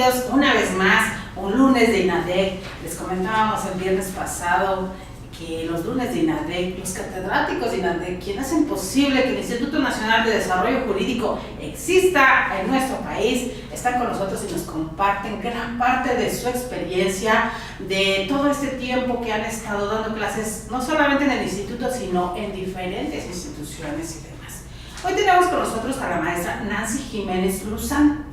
bienvenidos una vez más, un lunes de INADEC. Les comentábamos el viernes pasado que los lunes de INADEC, los catedráticos de INADEC, quienes hacen posible que el Instituto Nacional de Desarrollo Jurídico exista en nuestro país, están con nosotros y nos comparten gran parte de su experiencia, de todo este tiempo que han estado dando clases, no solamente en el instituto, sino en diferentes instituciones y demás. Hoy tenemos con nosotros a la maestra Nancy Jiménez Luzán.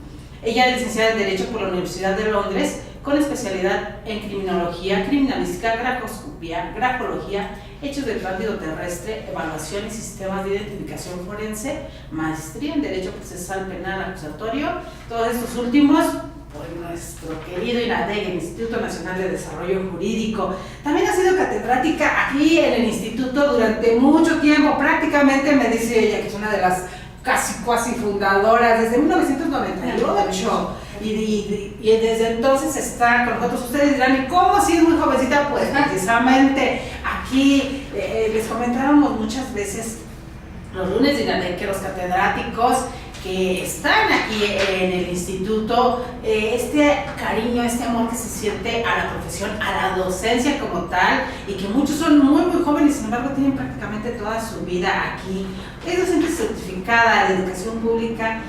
Ella es licenciada en Derecho por la Universidad de Londres, con especialidad en criminología, criminalística, grafoscopía, grafología, hechos del tránsito terrestre, evaluación y sistemas de identificación forense, maestría en Derecho Procesal Penal Acusatorio, todos estos últimos por nuestro querido INADEC, el Instituto Nacional de Desarrollo Jurídico. También ha sido catedrática aquí en el instituto durante mucho tiempo, prácticamente me dice ella que es una de las casi fundadoras desde 1998. Y desde entonces está con nosotros. Ustedes dirán, ¿y cómo si es muy jovencita? Pues precisamente aquí les comentábamos muchas veces los lunes de INADEC que los catedráticos que están aquí en el instituto, este cariño, este amor que se siente a la profesión, a la docencia como tal, y que muchos son muy jóvenes, sin embargo tienen prácticamente toda su vida aquí. Es docente certificada de educación pública,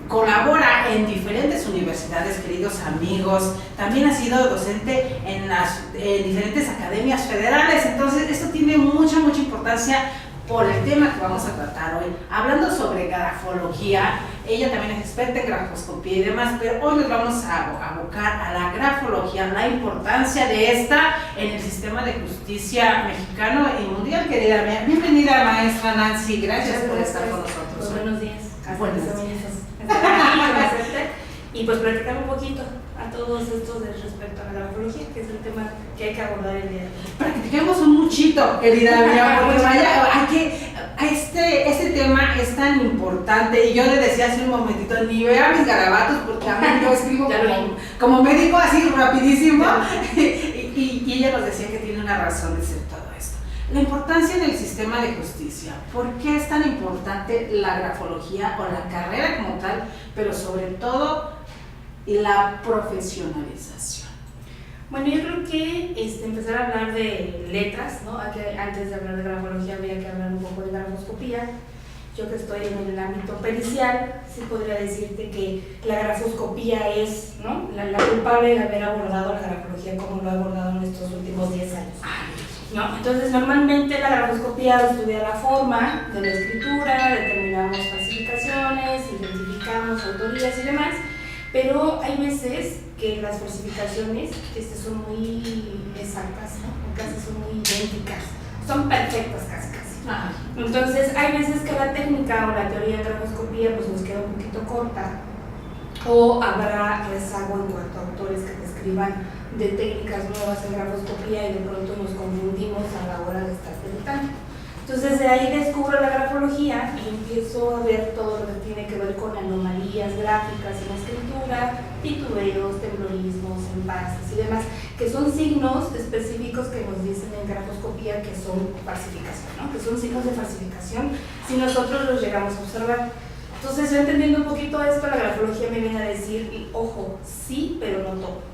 colabora en diferentes universidades, queridos amigos, también ha sido docente en diferentes academias federales, entonces esto tiene mucha importancia por el tema que vamos a tratar hoy. Hablando sobre grafología, ella también es experta en grafoscopía y demás, pero hoy nos vamos a abocar a la grafología, la importancia de esta en el sistema de justicia mexicano y mundial. Querida, bienvenida maestra Nancy, gracias por estar con nosotros. Pues buenos días. Buenos días. Y pues platicar un poquito a todos estos respecto a la grafología, que es el tema que hay que abordar el día de hoy. Practiquemos un muchito, querida mía, porque vaya, este tema es tan importante, y yo le decía hace un momentito, ni vea mis garabatos, porque a mí yo escribo como médico así rapidísimo, y ella nos decía que tiene una razón de ser todo esto. La importancia en el sistema de justicia, ¿por qué es tan importante la grafología o la carrera como tal, pero sobre todo la profesionalización? Bueno, yo creo que empezar a hablar de letras, ¿no? Antes de hablar de grafología habría que hablar un poco de grafoscopía. Yo que estoy en el ámbito pericial, sí podría decirte que la grafoscopía es, ¿no?, la culpable de haber abordado la grafología como lo ha abordado en estos últimos 10 años. ¿No? Entonces, normalmente la grafoscopía estudia la forma de la escritura, determinamos falsificaciones, identificamos autorías y demás, pero hay veces que las falsificaciones son muy exactas, ¿no? Casi son muy idénticas, son perfectas casi. Entonces, hay veces que la técnica o la teoría de grafoscopía pues nos queda un poquito corta, o habrá rezago en cuanto a autores que describan de técnicas nuevas en grafoscopía y de pronto nos confundimos a la hora de estar editando. Entonces de ahí descubro la grafología y empiezo a ver todo lo que tiene que ver con anomalías gráficas en la escritura, titubeos, temblorismos, empases y demás, que son signos específicos que nos dicen en grafoscopía que son falsificación, ¿no? Que son signos de falsificación si nosotros los llegamos a observar. Entonces yo entendiendo un poquito esto, la grafología me viene a decir, ojo, sí, pero no todo.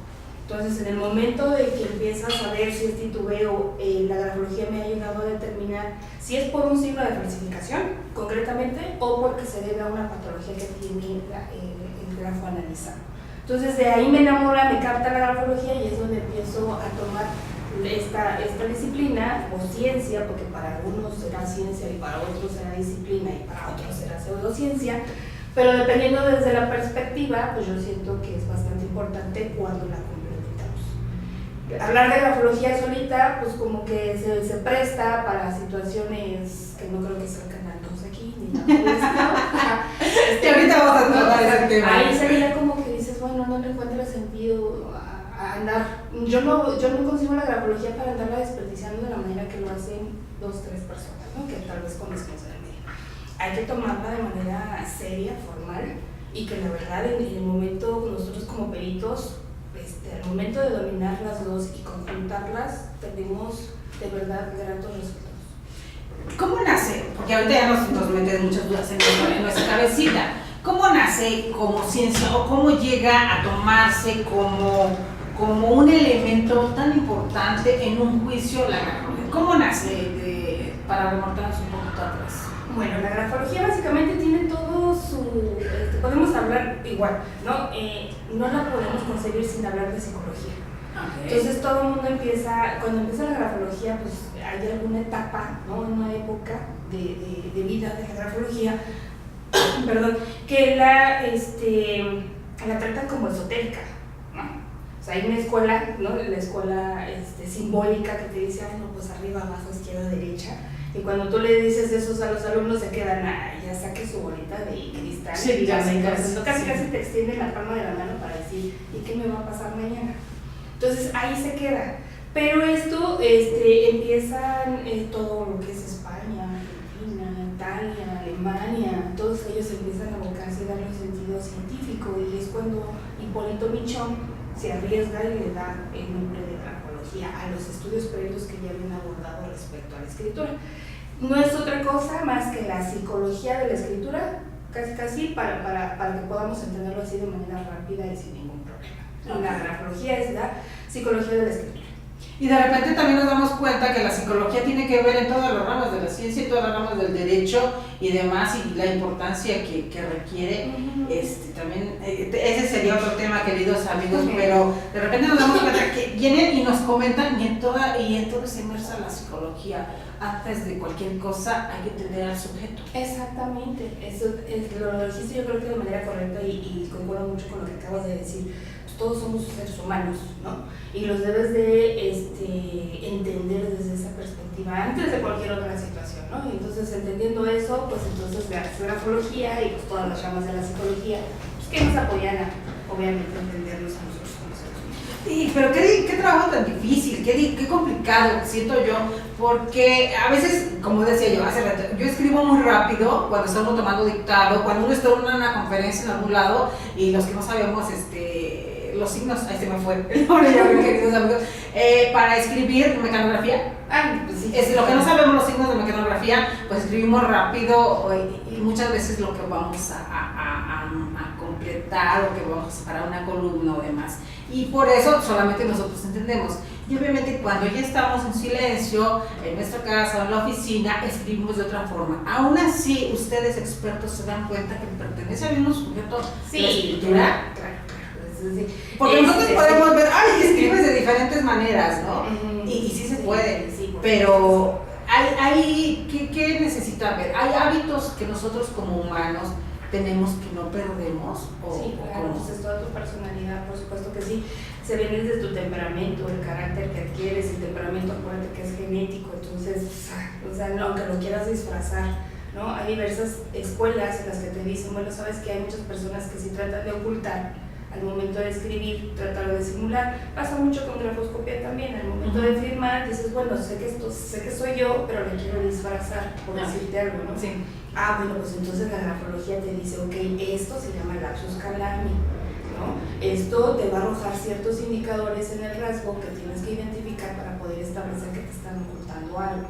Entonces, en el momento de que empiezas a ver si es titubeo, la grafología me ha ayudado a determinar si es por un signo de falsificación, concretamente, o porque se debe a una patología que tiene el grafo analizado. Entonces, de ahí me enamora, me capta la grafología y es donde empiezo a tomar esta disciplina o ciencia, porque para algunos será ciencia y para otros será disciplina y para otros será pseudociencia, pero dependiendo desde la perspectiva, pues yo siento que es bastante importante cuando la complementamos. Hablar de grafología solita, pues como que se presta para situaciones que no creo que sea el canal 2 aquí, ni nada. Ahorita vamos a tratar ese tema. Ahí sería como que dices, bueno, no le encuentro sentido a andar. Yo no consigo la grafología para andarla desperdiciando de la manera que lo hacen 2 o 3 personas, ¿no? Que tal vez conocemos del medio. Hay que tomarla de manera seria, formal, y que la verdad en el momento, nosotros como peritos, al momento de dominar las dos y conjuntarlas, tenemos de verdad gratos resultados. ¿Cómo nace? Porque ahorita ya nos meten muchas dudas en nuestra cabecita, ¿Cómo nace como ciencia o cómo llega a tomarse como un elemento tan importante en un juicio la grafología? ¿Cómo nace, para remontarnos un poquito atrás? Bueno, la grafología básicamente tiene todo su... podemos hablar igual, ¿no? No la podemos concebir sin hablar de psicología. Okay. Entonces todo el mundo empieza, cuando empieza la grafología, pues hay alguna etapa, ¿no? Una época de vida de la grafología, perdón, que la tratan como esotérica, ¿no? O sea, hay una escuela, ¿no? La escuela simbólica que te dice, no, pues arriba, abajo, izquierda, derecha. Y cuando tú le dices eso a los alumnos, se quedan, ya saque su bolita de cristal. Sí, casi te extiende la palma de la mano para decir, ¿y qué me va a pasar mañana? Entonces ahí se queda. Pero esto empiezan todo lo que es España, Argentina, Italia, Alemania, todos ellos empiezan a abocarse y darle un sentido científico, y es cuando Hipólito Michón se arriesga y le da el nombre de grafología a los estudios previos que ya habían abordado respecto a la escritura. No es otra cosa más que la psicología de la escritura, casi para que podamos entenderlo así de manera rápida y sin ningún problema. La grafología es la psicología de la escritura. Y de repente también nos damos cuenta que la psicología tiene que ver en todas las ramas de la ciencia y todas las ramas del derecho y demás, y la importancia que requiere. También ese sería otro tema, queridos amigos, pero de repente nos damos cuenta que vienen y nos comentan, y en todo se inmersa la psicología. Antes de cualquier cosa hay que entender al sujeto. Exactamente, eso lo dijiste yo creo que de manera correcta, y concuerdo mucho con lo que acabas de decir. Todos somos seres humanos, ¿no? Y los debes de entender desde esa perspectiva, antes de cualquier otra situación, ¿no? Y entonces, entendiendo eso, pues entonces la grafología y pues todas las ramas de la psicología, pues que nos apoyan a, obviamente, entendernos a nosotros como seres humanos. Sí, pero qué trabajo tan difícil, qué complicado siento yo, porque a veces, como decía yo hace rato, yo escribo muy rápido cuando estamos tomando dictado, cuando uno está en una conferencia en algún lado y los que no sabemos los signos, ahí se me fue el nombre, ya ven, queridos amigos, para escribir mecanografía. Pues sí. Lo que no sabemos los signos de mecanografía, pues escribimos rápido, y muchas veces lo que vamos a completar o que vamos para una columna o demás. Y por eso solamente nosotros entendemos. Y obviamente cuando ya estamos en silencio, en nuestra casa o en la oficina, escribimos de otra forma. Aún así, ustedes expertos se dan cuenta que pertenece al mismo sujeto de la escritura. Claro. Sí. Porque nosotros podemos ver, escribes de diferentes maneras, ¿no? Y sí se puede, sí, pero ¿qué necesita ver? ¿Hay hábitos que nosotros como humanos tenemos que no perdemos? Sí, claro, pues es toda tu personalidad, por supuesto que sí. Se viene desde tu temperamento, el carácter que adquieres, el temperamento, acuérdate que es genético, entonces, o sea, aunque lo quieras disfrazar, ¿no? Hay diversas escuelas en las que te dicen, bueno, sabes que hay muchas personas que sí tratan de ocultar al momento de escribir, tratar de simular. Pasa mucho con grafoscopia también, al momento de firmar dices, bueno, sé que soy yo, pero le quiero disfrazar, por decirte algo, ¿no? Sí. Bueno, pues entonces la grafología te dice, ok, esto se llama lapsus calami, ¿no? Esto te va a arrojar ciertos indicadores en el rasgo que tienes que identificar para poder establecer que te están ocultando algo.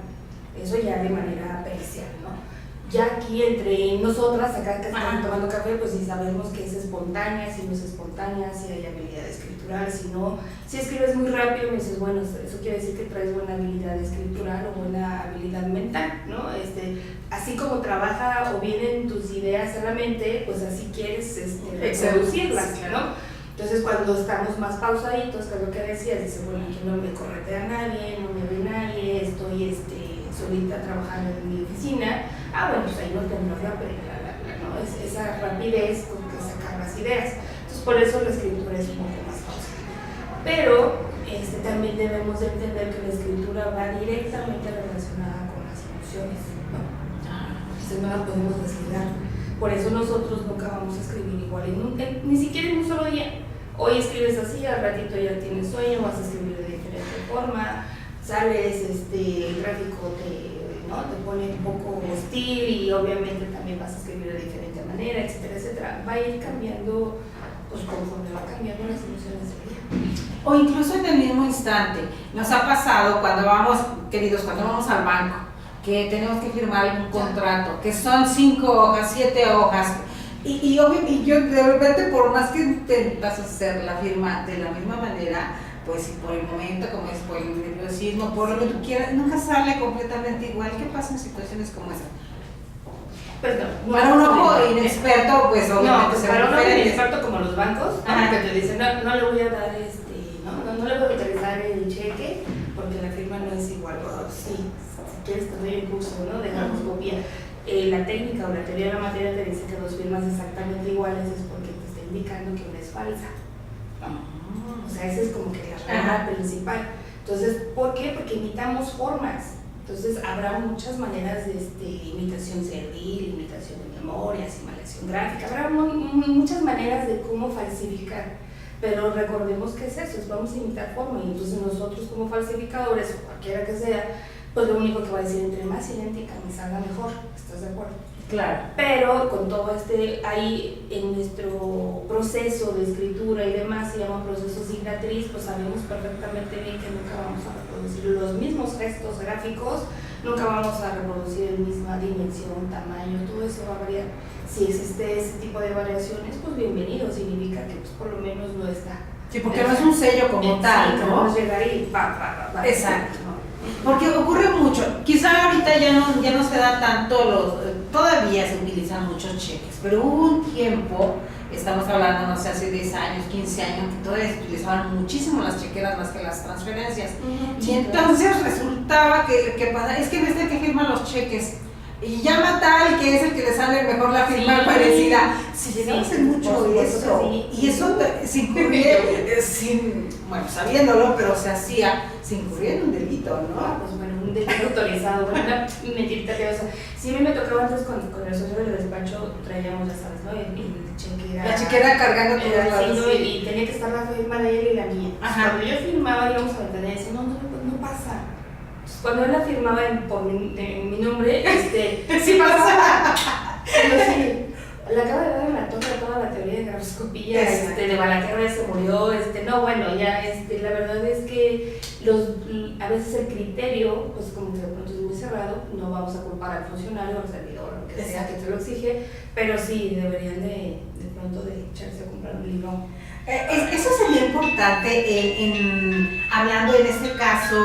Eso ya de manera pericial, ¿no? Ya aquí entre nosotras, acá que estamos tomando café, pues si sabemos que es espontánea, si no es espontánea, si hay habilidad escritural, si no, si escribes muy rápido, me dices, bueno, eso quiere decir que traes buena habilidad escritural o buena habilidad mental, ¿no? Así como trabaja o vienen tus ideas a la mente, pues así quieres reproducirlas, ¿no? Entonces cuando estamos más pausaditos, que es lo que decías, dices, bueno, aquí no me corretea nadie, no me ve nadie, estoy solita trabajando en mi oficina, bueno, pues ahí no tendrás ¿no? Esa rapidez con que sacar las ideas. Entonces por eso la escritura es un poco más pausada. Pero también debemos de entender que la escritura va directamente relacionada con las emociones, ¿no? Entonces no la podemos desligar. Por eso nosotros nunca vamos a escribir igual, ni siquiera en un solo día. Hoy escribes así, al ratito ya tienes sueño, vas a escribir de diferente forma, sales, el gráfico te pone un poco hostil y obviamente también vas a escribir de diferente manera, etcétera, etcétera. Va a ir cambiando, pues conforme va cambiando las emociones del día. O incluso en el mismo instante. Nos ha pasado cuando vamos al banco, que tenemos que firmar un contrato, que son 5 hojas, 7 hojas, y yo de repente, por más que intentas hacer la firma de la misma manera, pues si por el momento, como es por el nerviosismo, por lo que tú quieras, nunca sale completamente igual. ¿Qué pasa en situaciones como esa? Pues no, para un ojo inexperto, pues obviamente pues para un ojo inexperto como los bancos, que te dicen, no le voy a dar no le voy a utilizar el cheque porque la firma no es igual. Sí, si quieres te doy el curso, ¿no? De grafoscopía. La técnica o la teoría de la materia te dice que dos firmas exactamente iguales es porque te está indicando que una es falsa. O sea, esa es como que la regla principal. Entonces, ¿por qué? Porque imitamos formas. Entonces, habrá muchas maneras de imitación servil, imitación de memoria, simulación gráfica, habrá muchas maneras de cómo falsificar. Pero recordemos que es eso, vamos a imitar forma. Y entonces nosotros como falsificadores, o cualquiera que sea, pues lo único que va a decir, entre más idéntica me salga mejor. ¿Estás de acuerdo? Claro. Pero con todo ahí en nuestro proceso de escritura y demás, se llama proceso signatriz, pues sabemos perfectamente bien que nunca vamos a reproducir los mismos gestos gráficos, nunca vamos a reproducir la misma dimensión, tamaño, todo eso va a variar. Si existe ese tipo de variaciones, pues bienvenido, significa que pues por lo menos no está. Sí, porque no es un sello como tal, ¿no? No llegar y va. Exacto. Porque ocurre mucho, quizá ahorita ya no se da tanto todavía se utilizan muchos cheques, pero hubo un tiempo, estamos hablando, no sé, hace 10 años, 15 años, que todavía se utilizaban muchísimo las chequeras más que las transferencias. Y entonces resultaba que pasa, es que ves que firman los cheques y llama tal que es el que le sale mejor la firma parecida. Si llegamos a hacer mucho eso, y eso sin bueno, sabiéndolo, pero se hacía sin incurrir en un delito, ¿no? Pues bueno, un delito autorizado, una mentirita piadosa. Sí, a mí me tocaba antes con el socio del despacho, traíamos, ya sabes, ¿no? El chequera. La chequera cargando todos lados. Sí, y tenía que estar la firma de él y la mía. Cuando yo firmaba, íbamos a vender y decía, no pasa. Cuando él la firmaba en mi nombre, sí pasaba. Pero sí, le acaba de dar en la torre a toda la teoría de grafoscopía, de Balaguer se murió, no, bueno, ya, la verdad es que a veces el criterio, pues como que de pronto es muy cerrado, no vamos a culpar al funcionario, al servidor, lo que sea que te lo exige, pero sí, deberían de pronto de echarse a comprar un libro. Eso sería importante hablando en este caso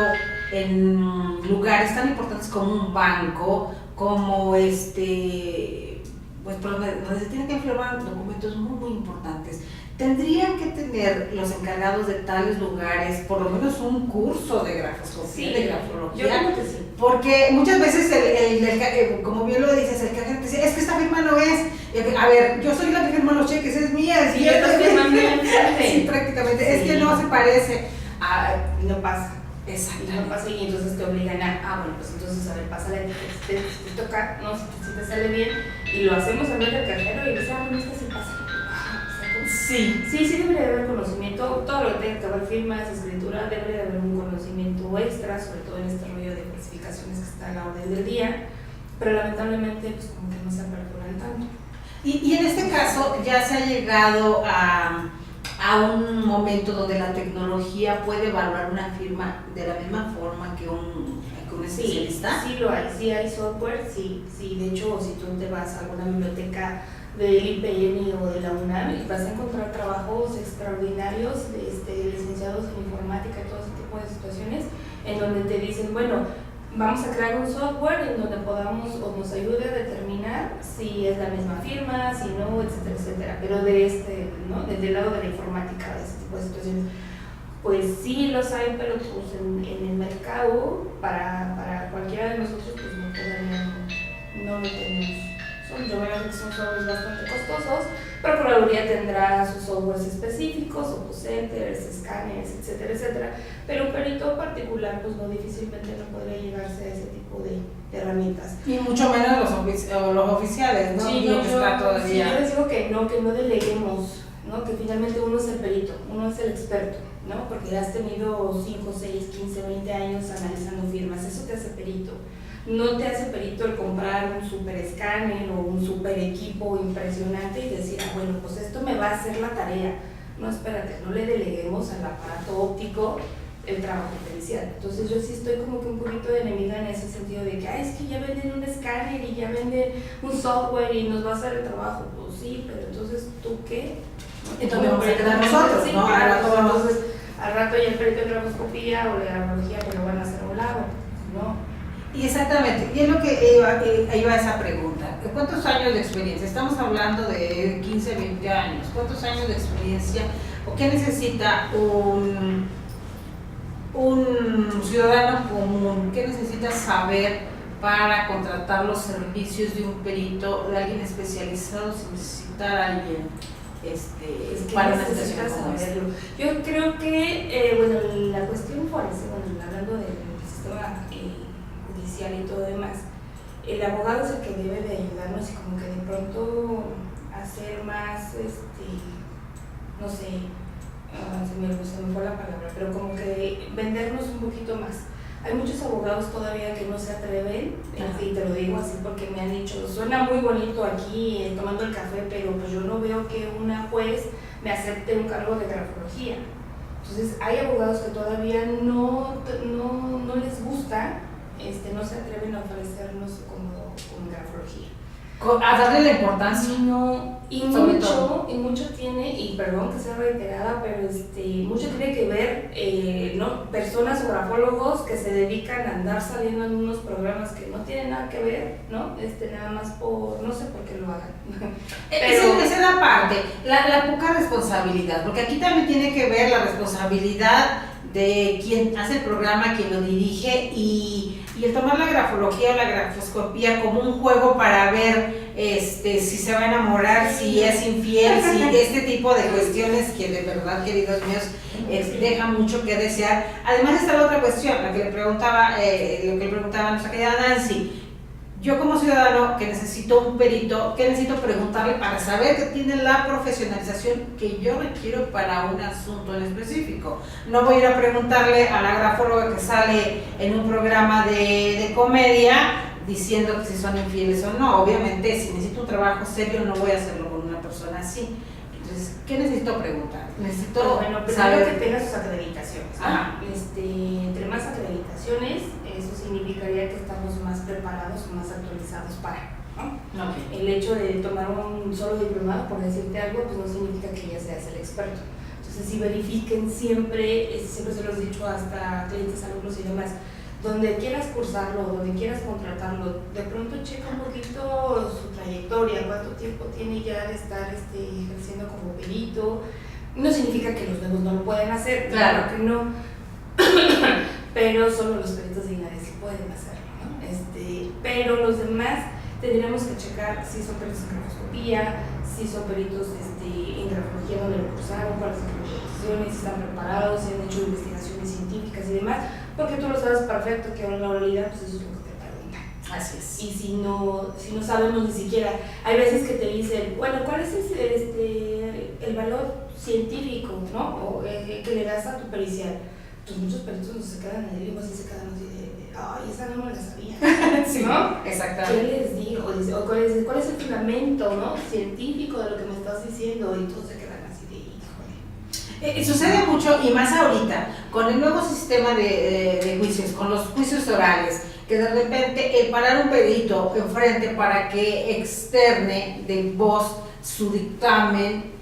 en lugares tan importantes como un banco, como pues donde se tienen que firmar documentos muy importantes. Tendrían que tener los encargados de tales lugares por lo menos un curso de grafoscopía, de grafología. Yo creo que sí. Porque muchas veces, como bien lo dices, el cajero te dice, es que esta firma no es. A ver, yo soy la que firma los cheques, es mía. Sí, yo estoy firmando. Sí, prácticamente. Sí. Es que no se parece. No pasa. Exacto. No pasa y entonces te obligan bueno, pues entonces a ver, pásale, te toca, no, si te sale bien, y lo hacemos en vez del cajero y dices, bueno, sí pasa. Sí, debería de haber conocimiento, todo lo que tenga que ver firmas, escritura, debería de haber un conocimiento extra, sobre todo en este rollo de clasificaciones que está a la orden del día, pero lamentablemente pues como que no se aperturan tanto. Y en este caso ya se ha llegado a un momento donde la tecnología puede evaluar una firma de la misma forma que un especialista. Sí lo hay, sí hay software, sí, de hecho si tú te vas a alguna biblioteca del IPN o de la UNAM y vas a encontrar trabajos extraordinarios de licenciados en informática y todo ese tipo de situaciones en donde te dicen, bueno, vamos a crear un software en donde podamos o nos ayude a determinar si es la misma firma, si no, etcétera, pero desde el lado de la informática, de ese tipo de situaciones. Pues sí los hay, pero pues en el mercado, para cualquiera de nosotros, pues no, todavía no lo tenemos. Yo me imagino que son softwares bastante costosos, pero Procuraduría tendrá sus softwares específicos, OpenCenter, escáneres, etcétera, pero un perito particular pues no difícilmente no podría llegarse a ese tipo de herramientas. Y mucho menos los oficiales, ¿no? Sí, yo les digo que no deleguemos, ¿no? Que finalmente uno es el perito, uno es el experto, ¿no? Porque has tenido 5, 6, 15, 20 años analizando firmas, eso te hace perito. No te hace perito el comprar un super escáner o un super equipo impresionante y decir, bueno, pues esto me va a hacer la tarea. No, espérate, no le deleguemos al aparato óptico el trabajo pericial. Entonces yo sí estoy como que un poquito de enemiga en ese sentido de que, es que ya venden un escáner y ya venden un software y nos va a hacer el trabajo. Pues sí, pero entonces, ¿tú qué? Entonces vamos a quedar nosotros, sí, ¿no? Claro, entonces al rato ya el perito de grafoscopía o de grafología me lo van a hacer a un lado, ¿no? Y exactamente, y es lo que iba esa pregunta. ¿Cuántos años de experiencia? Estamos hablando de 15, 20 años. ¿Cuántos años de experiencia o qué necesita un ciudadano común? ¿Qué necesita saber para contratar los servicios de un perito, de alguien especializado, sin necesitar a alguien para una situación como esta? Yo creo que, bueno, la cuestión forense, bueno, hablando del sistema judicial y todo demás, el abogado es el que debe de ayudarnos y como que de pronto hacer más, no sé, se me fue la palabra, pero como que vendernos un poquito más. Hay muchos abogados todavía que no se atreven, y te lo digo así porque me han dicho, suena muy bonito aquí tomando el café, pero pues yo no veo que una juez me acepte un cargo de grafología. Entonces hay abogados que todavía no les gusta, no se atreven a ofrecernos como grafología. A darle la importancia. No, y mucho tiene, y perdón que sea reiterada, pero mucho tiene que ver, ¿no? Personas o grafólogos que se dedican a andar saliendo en unos programas que no tienen nada que ver, ¿no? Nada más por, no sé por qué lo hagan. Pero esa es la parte, la poca responsabilidad, porque aquí también tiene que ver la responsabilidad de quien hace el programa, quien lo dirige, y el tomar la grafología o la grafoscopía como un juego para ver si se va a enamorar, si es infiel, si este tipo de cuestiones que de verdad, queridos míos, deja mucho que desear. Además está la otra cuestión, lo que le preguntaba nuestra querida Nancy. Yo como ciudadano que necesito un perito, ¿qué necesito preguntarle para saber que tiene la profesionalización que yo requiero para un asunto en específico? No voy a ir a preguntarle a la grafóloga que sale en un programa de comedia diciendo que si son infieles o no. Obviamente, si necesito un trabajo serio, no voy a hacerlo con una persona así. Entonces, ¿qué necesito preguntar? Necesito saber que tenga sus acreditaciones, ¿no? Ajá. Entre más acreditaciones, eso significaría que estamos más preparados o más actualizados para, ¿no? Okay. El hecho de tomar un solo diplomado, por decirte algo, pues no significa que ya seas el experto. Entonces, sí verifiquen siempre se los he dicho hasta clientes, alumnos y demás, donde quieras cursarlo, donde quieras contratarlo, de pronto checa un poquito su trayectoria, cuánto tiempo tiene ya de estar ejerciendo como perito. No significa que los nuevos no lo pueden hacer, claro que no, pero solo los peritos de INADEC sí pueden hacerlo, ¿no? Pero los demás tendríamos que checar si son peritos en grafoscopía, si son peritos en grafología donde lo cursaron, cuáles son sus acreditaciones, si están preparados, si han hecho investigaciones científicas y demás, porque tú lo sabes perfecto que en la oralidad pues eso es lo que te preguntan. Así es. Y si no sabemos ni siquiera, hay veces que te dicen, bueno, ¿cuál es el valor científico, ¿no? O que le das a tu pericial? Pues muchos peritos no se quedan en el limbo, así se quedan así de, ay, esa no me la sabía. Sí, ¿no? Exactamente. ¿Qué les digo? O ¿cuál es el fundamento, ¿no? científico de lo que me estás diciendo? Y todos se quedan así de, híjole. Sucede mucho, y más ahorita, con el nuevo sistema de juicios, con los juicios orales, que de repente el parar un perito enfrente para que externe de voz su dictamen,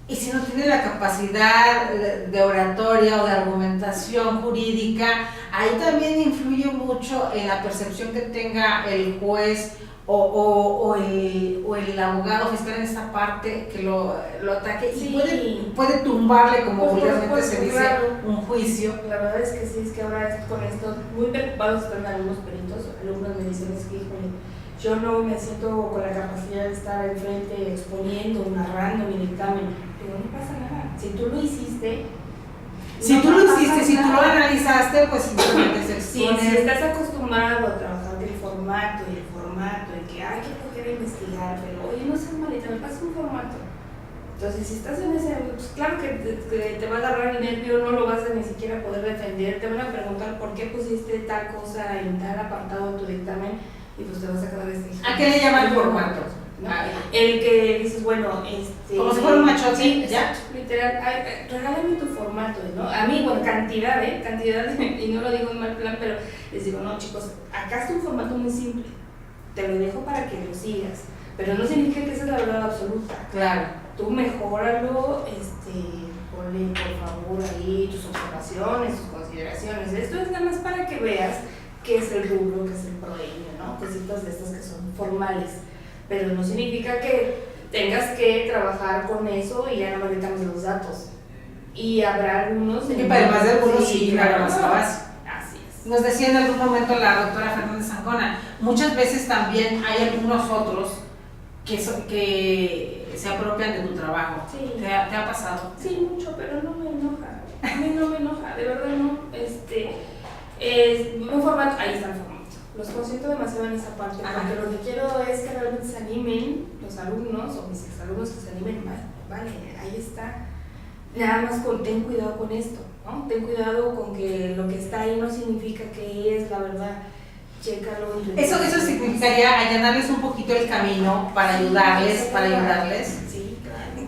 y si no tiene la capacidad de oratoria o de argumentación jurídica, ahí también influye mucho en la percepción que tenga el juez o el abogado fiscal en esta parte que lo ataque, sí. Y puede tumbarle, como vulgarmente se dice, claro. Un juicio. La verdad es que sí, es que ahora con esto muy preocupados están algunos peritos, alumnos me dicen, es que híjole, yo no me siento con la capacidad de estar enfrente exponiendo, narrando mi dictamen. Pero no pasa nada, si tú lo hiciste, si tú lo analizaste, pues simplemente se expone. Si estás acostumbrado a trabajar del formato y el formato, y que hay que coger a investigar, pero oye, no seas malita, me pasa un formato. Entonces, si estás en ese, pues claro que te va a agarrar el nervio, no lo vas a ni siquiera poder defender, te van a preguntar por qué pusiste tal cosa en tal apartado de tu dictamen, y pues te vas a quedar ¿A qué le llaman formato? ¿No? El que dices, bueno, como si fuera un machote, sí, ¿ya? literal, ay, regálame tu formato, ¿no? A mí, bueno, cantidad, y no lo digo en mal plan, pero les digo, no, chicos, acá está un formato muy simple, te lo dejo para que lo sigas, pero no significa que esa es la verdad absoluta. Claro. Tú mejóralo, ponle por favor ahí tus observaciones, tus consideraciones. Esto es nada más para que veas qué es el rubro, qué es el proveño, ¿no? Cositas de estas que son formales, pero no significa que tengas que trabajar con eso y ya no me quitamos los datos. Y habrá algunos... Y para más de algunos sí, claro, más base. Así es. Nos decía en algún momento la doctora Fernández Ancona, muchas veces también hay algunos otros que se apropian de tu trabajo. Sí. ¿Te ha pasado? Sí, mucho, pero no me enoja. A mí no me enoja, de verdad no. Un formato, ahí está el formato. Los consiento demasiado en esa parte, porque lo que quiero es que realmente se animen los alumnos o mis exalumnos, que se animen más. Vale, ahí está. Nada más ten cuidado con esto, ¿no? Ten cuidado con que lo que está ahí no significa que es la verdad. Chécalo. Eso significaría allanarles un poquito el camino para ayudarles, Sí, claro.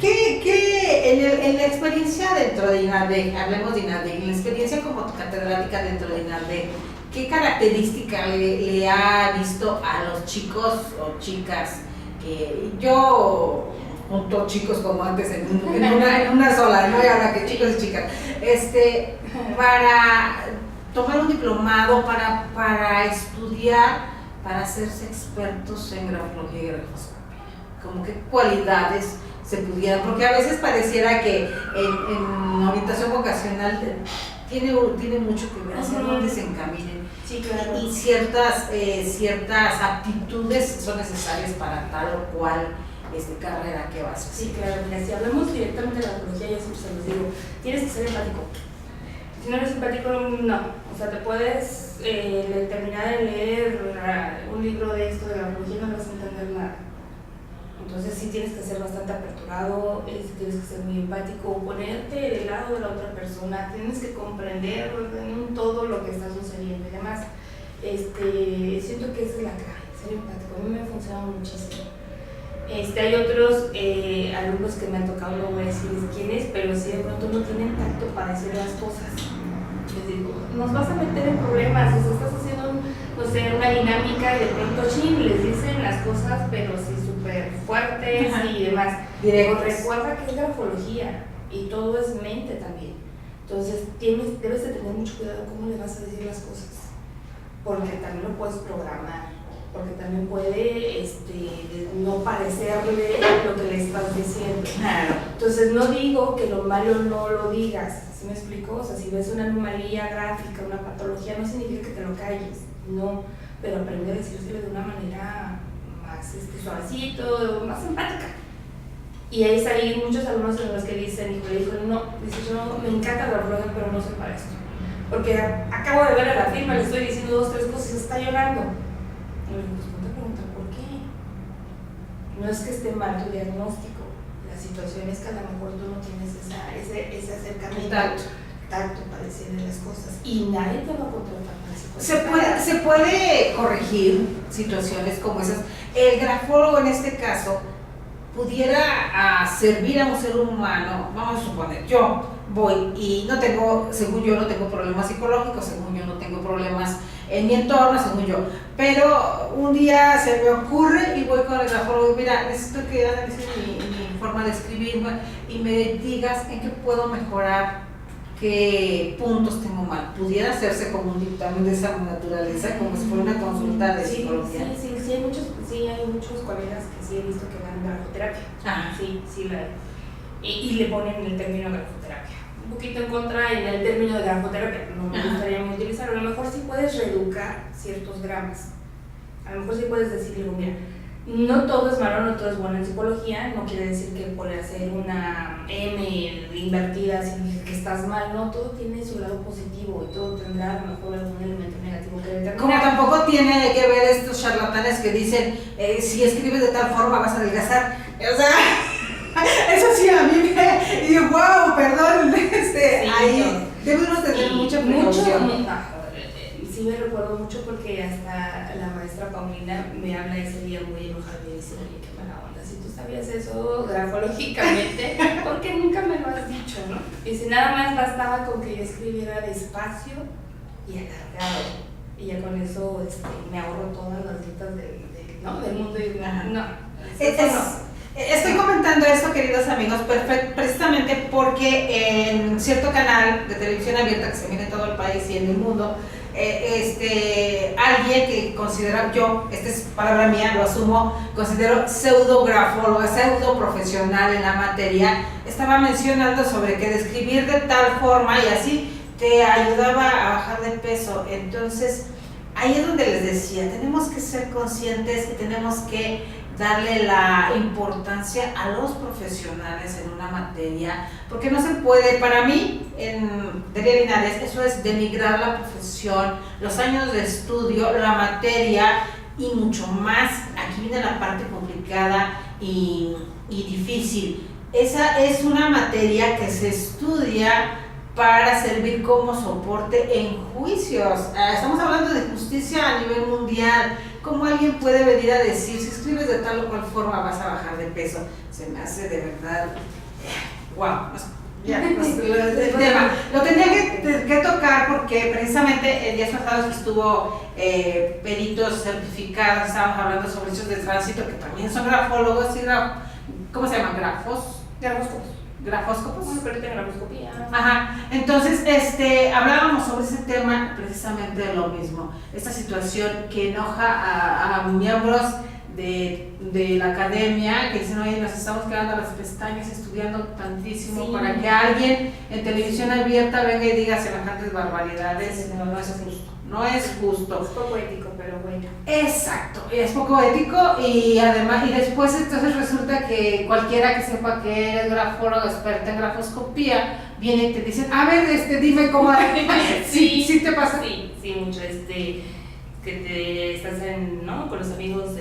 ¿Qué en la experiencia dentro de INADEC, hablemos de INADEC, en la experiencia como catedrática dentro de INADEC, qué característica le ha visto a los chicos o chicas que yo junto chicos como antes en una sola, ¿no? Y ahora que chicos y chicas, para tomar un diplomado, para estudiar, para hacerse expertos en grafología y grafoscopia? Como qué cualidades se pudieran, porque a veces pareciera que en orientación vocacional tiene mucho que ver hacia dónde se encaminen. Sí, claro. Y ciertas aptitudes son necesarias para tal o cual carrera que vas a hacer. Sí, claro. Mira, si hablamos directamente de la grafología, yo siempre se los digo, tienes que ser empático. Si no eres empático, no. O sea, te puedes terminar de leer un libro de esto de grafología y no vas a entender nada. Entonces sí tienes que ser bastante aperturado, tienes que ser muy empático, ponerte del lado de la otra persona, tienes que comprender en todo lo que está sucediendo y demás. Siento que esa es la clave, ser empático. A mí me ha funcionado muchísimo. Hay otros alumnos que me han tocado, no voy a decirles quiénes, pero sí de pronto no tienen tacto para decir las cosas. Les digo, nos vas a meter en problemas, o sea, estás haciendo, no sé, una dinámica y de pronto les dicen las cosas, pero sí súper fuertes y demás. Pero recuerda que es grafología y todo es mente también. Entonces debes de tener mucho cuidado cómo le vas a decir las cosas, porque también lo puedes programar. Porque también puede no parecerle lo que le estás diciendo. Claro. Entonces no digo que lo malo no lo digas, ¿sí me explico? O sea, si ves una anomalía gráfica, una patología, no significa que te lo calles, no, pero aprende a decírselo de una manera más suavecito, más empática. Y hay muchos alumnos en los que dicen, no, yo me encanta la grafología, pero no sé para esto. Porque acabo de ver a la firma, le estoy diciendo 2, 3 cosas y se está llorando. Y le digo, pues ponte a preguntar por qué. No es que esté mal tu diagnóstico, la situación es que a lo mejor tú no tienes ese acercamiento, tacto para decirle las cosas y nadie te va a contratar para ¿Se puede corregir situaciones como esas? El grafólogo en este caso pudiera servir a un ser humano, vamos a suponer, yo voy y según yo no tengo problemas psicológicos, según yo no tengo problemas en mi entorno, según yo, pero un día se me ocurre y voy con el grafólogo y mira, necesito que analices mi forma de escribir y me digas en qué puedo mejorar, qué puntos tengo mal. ¿Pudiera hacerse como un dictamen de esa naturaleza, como si fuera una consulta de psicología? Sí, hay muchos colegas que sí he visto que dan grafoterapia. Ajá. Sí, y le ponen el término grafoterapia. Un poquito en contra en el término de grafoterapia, no me gustaría utilizarlo. A lo mejor sí puedes reeducar ciertos gramas. A lo mejor sí puedes decirle, mira, no todo es malo, no todo es bueno en psicología, no quiere decir que por hacer una M invertida significa que estás mal, no, todo tiene su lado positivo y todo tendrá a lo mejor algún elemento negativo que determinar. Como tampoco tiene que ver estos charlatanes que dicen, si escribes de tal forma vas a adelgazar, o sea, eso sí a mí me digo, wow, perdón, ahí debemos tener mucha precaución. Sí me recuerdo mucho porque hasta la maestra Paulina me habla ese día muy enojada y me dice, oye, qué mala onda, si tú sabías eso grafológicamente, ¿por qué nunca Dice, nada más bastaba con que yo escribiera despacio y alargado. Y ya con eso me ahorro todas las letras del mundo. Y no. Estoy comentando esto, queridos amigos, precisamente porque en cierto canal de televisión abierta que se mira en todo el país y en el mundo, alguien que considera, esta es palabra mía, lo asumo, considero pseudografóloga, pseudo profesional en la materia, estaba mencionando sobre que describir de tal forma y así te ayudaba a bajar de peso. Entonces, ahí es donde les decía, tenemos que ser conscientes y tenemos que darle la importancia a los profesionales en una materia, porque no se puede, para mí, en Delia Linares, eso es denigrar la profesión, los años de estudio, la materia y mucho más. Aquí viene la parte complicada y difícil. Esa es una materia que se estudia para servir como soporte en juicios. Estamos hablando de justicia a nivel mundial. ¿Cómo alguien puede venir a decir, si escribes de tal o cual forma vas a bajar de peso? Se me hace de verdad, wow. El tema lo tenía que tocar porque precisamente el día pasado que estuvo peritos certificados, estábamos hablando sobre hechos de tránsito, que también son grafólogos y ¿cómo se llaman? Grafóscopos. Bueno, pero tengo grafoscopía. Ajá, entonces hablábamos sobre ese tema, precisamente de lo mismo, esta situación que enoja a miembros de la academia, que dicen, oye, nos estamos quedando a las pestañas estudiando tantísimo, sí, para que alguien en televisión abierta venga y diga semejantes barbaridades. Sí, no es justo. No es justo. Es poco ético, pero bueno. Exacto, es poco ético y además, y después entonces resulta que cualquiera que sepa que eres grafólogo, experta en grafoscopía, viene y te dicen, a ver, dime cómo. ¿Sí te pasa? Sí, mucho, que te estás con los amigos,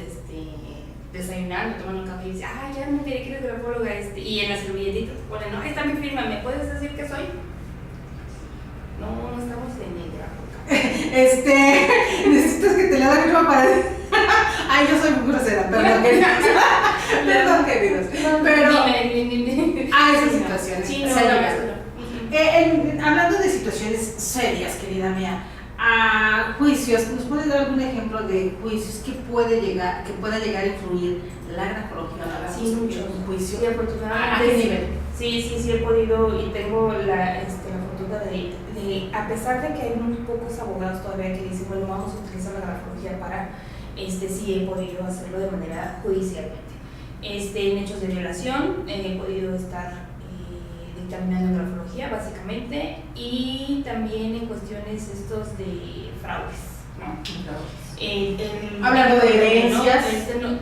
desayunando, tomando un café y dices, ya me enteré que eres grafóloga, y en las servilletitas te ponen, no, esta es mi firma, ¿me puedes decir que soy? No estamos en el grafóloga. Necesitas que te la den firma para. Ay, yo soy muy grosera, perdón, queridos. Perdón, queridos. Pero. Esas situaciones. Sí, serias. Hablando de situaciones serias, querida mía, a juicios, ¿nos puede dar algún ejemplo de juicios que pueda llegar a influir la grafología o la grafoscopía en un juicio? Sí, afortunadamente. ¿A qué nivel? Sí, he podido y tengo la fortuna de, a pesar de que hay muy pocos abogados todavía que dicen, bueno, vamos a utilizar la grafología para, sí he podido hacerlo de manera judicialmente. En hechos de violación he podido estar dictaminando grafología básicamente, y también en cuestiones de fraudes, ¿no? Hablando de herencias,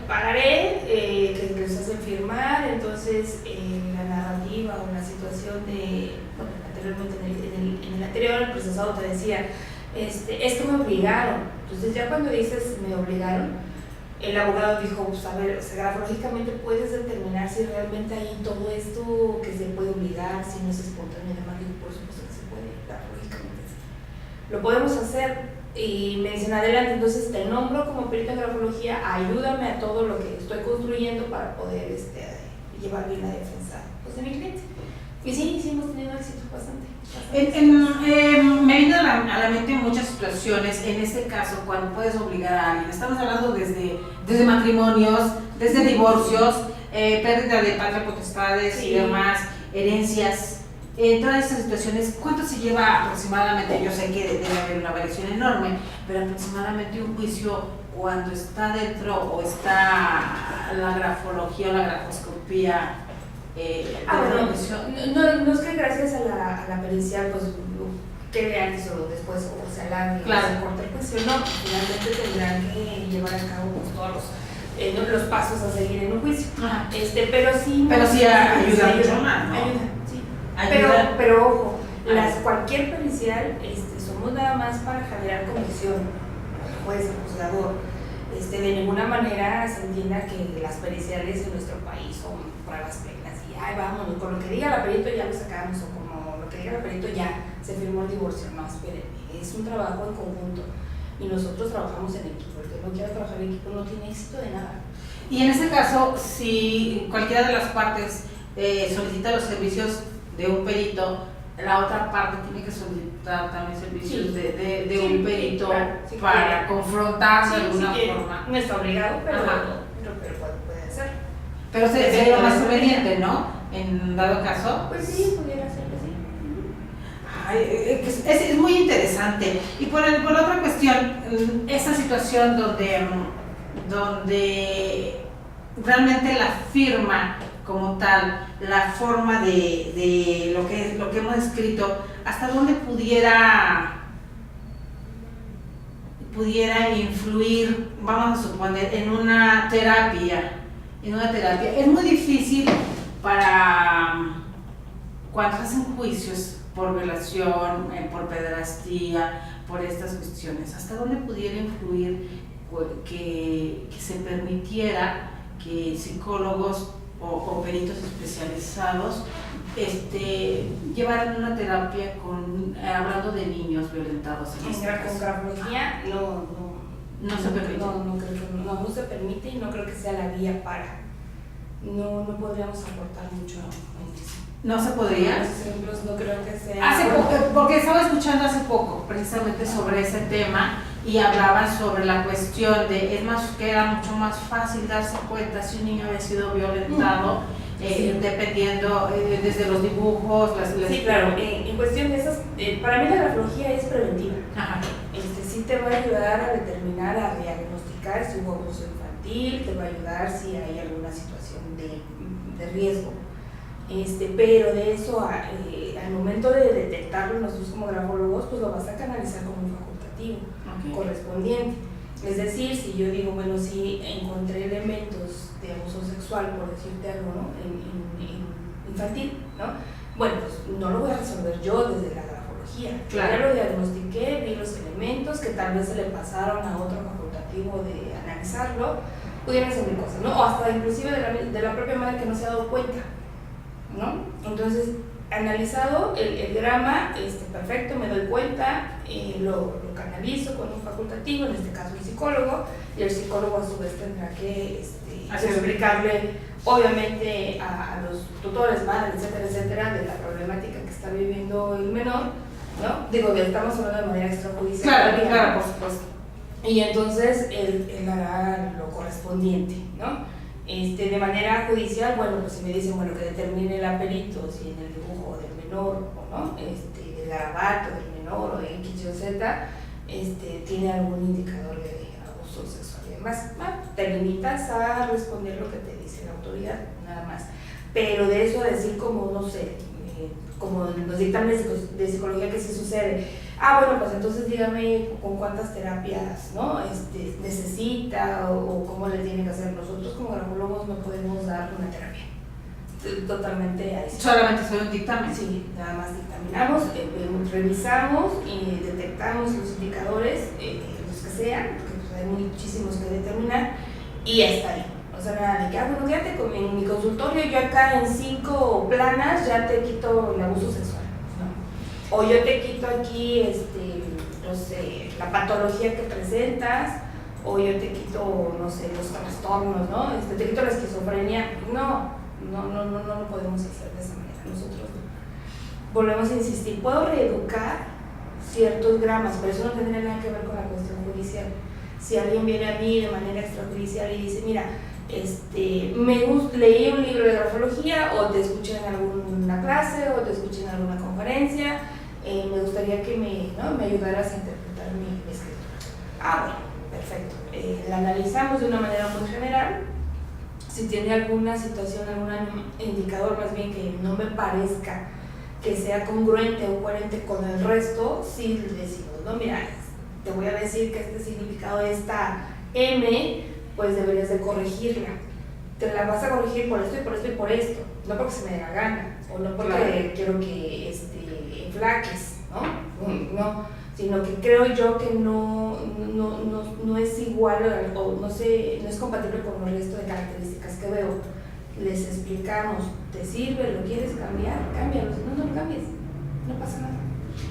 pagaré, que les hacen firmar, entonces la narrativa o la situación anteriormente en el anterior, el procesado te decía, es que me obligaron. Entonces ya cuando dices me obligaron, el abogado dijo, pues a ver, grafológicamente puedes determinar si realmente hay todo esto que se puede obligar, si no es espontáneo y demás. Digo, por supuesto que se puede, grafológicamente sí. Lo podemos hacer. Y me dicen, adelante, entonces te nombro como perito en grafología, ayúdame a todo lo que estoy construyendo para poder llevar bien la defensa de mi cliente. Y sí, hemos tenido éxito bastante. Me vienen a la mente muchas situaciones, en este caso, cuando puedes obligar a alguien. Estamos hablando desde matrimonios, desde divorcios, pérdida de patria potestades y demás, herencias. En todas estas situaciones, ¿cuánto se lleva aproximadamente? Yo sé que debe haber una variación enorme, pero aproximadamente un juicio cuando está dentro o está la grafología o la grafoscopía. No es que gracias a la pericial pues quede antes o después o se alargue, claro, se corte el juicio, no, finalmente tendrán que llevar a cabo pues, todos los pasos a seguir en un juicio. Pero sí ayuda mucho más, ¿no? Ayuda. Pero ojo, cualquier pericial somos nada más para generar convicción al juez, al juzgador. De ninguna manera se entienda que las periciales en nuestro país son pruebas plenas y vámonos, con lo que diga la perito ya lo sacamos, o como lo que diga la perito ya se firmó el divorcio. No, espérenme, es un trabajo en conjunto y nosotros trabajamos en equipo. El que no quiera trabajar en equipo no tiene éxito de nada. Y en este caso, si cualquiera de las partes solicita los servicios de un perito, la otra parte tiene que solicitar también servicios de un perito para confrontarse de alguna forma. No está obligado, pero puede ser. Pero sería lo más conveniente, ¿no? En dado caso. Pues sí, pudiera ser que sí. Ay, es muy interesante. Y por otra cuestión, esa situación donde realmente la firma como tal, la forma de lo que hemos escrito, hasta dónde pudiera influir, vamos a suponer, en una terapia. Es muy difícil para cuando se hacen juicios por violación, por pederastía, por estas cuestiones, hasta dónde pudiera influir que se permitiera que psicólogos o peritos especializados llevaran una terapia hablando de niños violentados. Con grafología no se permite. No se permite y no creo que sea la vía para. No podríamos aportar mucho en eso. ¿No se podría? Los ejemplos no creo que sea. Porque estaba escuchando hace poco precisamente sobre ese tema y hablaban sobre la cuestión de, que era mucho más fácil darse cuenta si un niño había sido violentado, dependiendo desde los dibujos, Sí, claro, en cuestión de esas, para mí la grafología es preventiva. Ajá. Sí te va a ayudar a determinar, a diagnosticar si hubo abuso infantil, te va a ayudar si hay alguna situación de riesgo. Pero de eso, al momento de detectarlo nosotros como grafólogos, pues lo vas a canalizar como un facultativo correspondiente. Es decir, si yo digo, bueno, si encontré elementos de abuso sexual, por decirte algo, ¿no? en infantil, ¿no? Bueno, pues no lo voy a resolver yo desde la grafología. Claro. Ya lo diagnostiqué, vi los elementos que tal vez se le pasaron a otro facultativo de analizarlo, pudieran ser mil cosas, ¿no? O hasta inclusive de la propia madre que no se ha dado cuenta, ¿no? Entonces, analizado el grama, perfecto, me doy cuenta, lo canalizo con un facultativo, en este caso el psicólogo, y el psicólogo a su vez tendrá que explicarle, obviamente, a los tutores, madres, etcétera, de la problemática que está viviendo el menor, ¿no? Digo, estamos hablando de manera extrajudicial. Claro, por supuesto. Y entonces él hará lo correspondiente, ¿no? De manera judicial, bueno, pues si me dicen, bueno, que determine la perito si en el dibujo del menor o no, del garabato del menor o de X o Z, tiene algún indicador de abuso sexual y demás, te limitas a responder lo que te dice la autoridad, nada más. Pero de eso a decir como, no sé, como en los dictámenes de psicología que sí sucede, bueno, pues entonces dígame con cuántas terapias, ¿no? necesita o cómo le tiene que hacer. Nosotros como grafólogos no podemos dar una terapia. Totalmente adicional. Solamente soy un dictamen. Sí, nada más dictaminamos, revisamos y detectamos los indicadores, los que sean, porque pues hay muchísimos que determinar, y ya está ahí. O sea, nada de que, bueno, quédate en mi consultorio, yo acá en 5 planas ya te quito el abuso sexual, ¿no? O yo te quito aquí, no sé, la patología que presentas, o yo te quito, no sé, los trastornos, ¿no? Te quito la esquizofrenia. No lo podemos hacer de esa manera. Nosotros volvemos a insistir, puedo reeducar ciertos gramas, pero eso no tendría nada que ver con la cuestión judicial. Si alguien viene a mí de manera extrajudicial y dice, mira, leí un libro de grafología, o te escuché en alguna clase, o te escuché en alguna conferencia, me gustaría que me ayudaras a interpretar mi escritura. Bueno, perfecto. La analizamos de una manera muy general. Si tiene alguna situación, algún indicador más bien que no me parezca que sea congruente o coherente con el resto, sí le decimos, no, mira, te voy a decir que este significado de esta M, pues deberías de corregirla. Te la vas a corregir por esto y por esto y por esto, no porque se me dé la gana, o no porque quiero que enflaques, ¿no? No, sino que creo yo que no es igual o no es compatible con el resto de características que veo. Les explicamos, ¿te sirve? ¿Lo quieres cambiar? Cámbialo, no lo cambies, no pasa nada.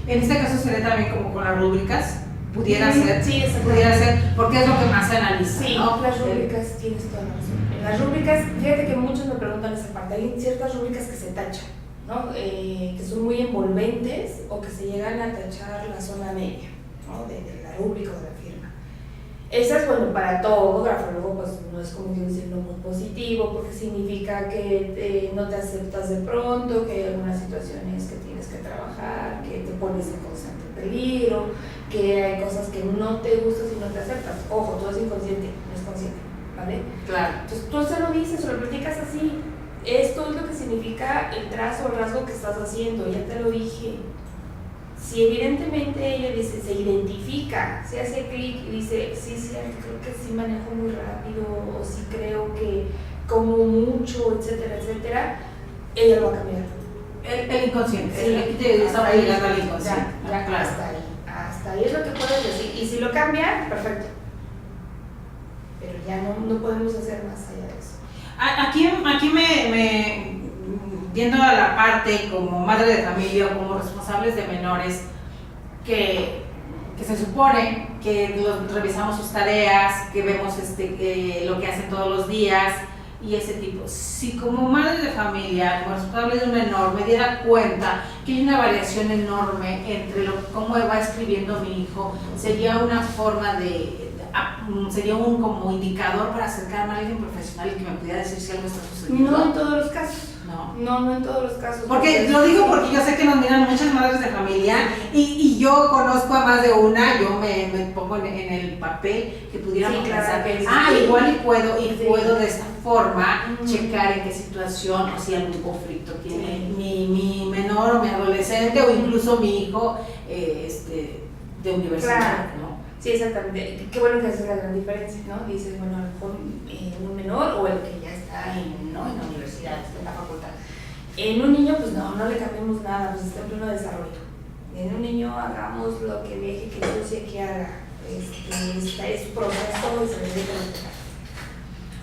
En este caso sería también como con las rúbricas, pudiera ser, porque es lo que más se analiza, sí, ¿no? Las rúbricas, tienes toda la razón. En las rúbricas, fíjate que muchos me preguntan esa parte, hay ciertas rúbricas que se tachan, ¿no? Que son muy envolventes o que se llegan a tachar la zona media, ¿no? de la rúbrica o de la firma. Esas, bueno, para todo grafólogo pues no es como decirlo muy positivo, porque significa que no te aceptas de pronto, que hay algunas situaciones que tienes que trabajar, que te pones en constante peligro, que hay cosas que no te gustan si no te aceptas. Ojo, todo es inconsciente, no es consciente, ¿vale? Claro. Entonces tú se lo dices o lo platicas así. Esto es lo que significa el trazo o rasgo que estás haciendo, ya te lo dije. Si evidentemente ella dice, se identifica, se hace clic y dice, sí, creo que sí manejo muy rápido, o sí creo que como mucho, etcétera, etcétera, ella lo va a cambiar. El inconsciente, Sí, estaba llegando al inconsciente. Ya, Claro. hasta ahí es lo que puedes decir. Y si lo cambia, perfecto. Pero ya no podemos hacer más allá de eso. Aquí viendo a la parte como madre de familia o como responsables de menores, que se supone que revisamos sus tareas, que vemos lo que hacen todos los días y ese tipo. Si como madre de familia, como responsable de un menor, me diera cuenta que hay una variación enorme entre cómo va escribiendo mi hijo, sería una forma sería un como indicador para acercarme a alguien profesional y que me pudiera decir si algo está sucediendo. No en todos los casos. No en todos los casos. Porque lo digo porque yo sé que nos miran muchas madres de familia y yo conozco a más de una, yo me pongo en el papel que pudiéramos pensar, igual y puedo de esta forma checar en qué situación o si algún conflicto tiene mi menor o mi adolescente o incluso mi hijo de universidad, claro. ¿no? Sí, exactamente. Qué bueno que esa es la gran diferencia, ¿no? Dices, bueno, a lo mejor un menor o el que ya está en la universidad, está en la facultad. En un niño, pues no le cambiemos nada, pues está en pleno desarrollo. En un niño hagamos lo que deje que ensucie que haga. Es proceso y se debe respetar.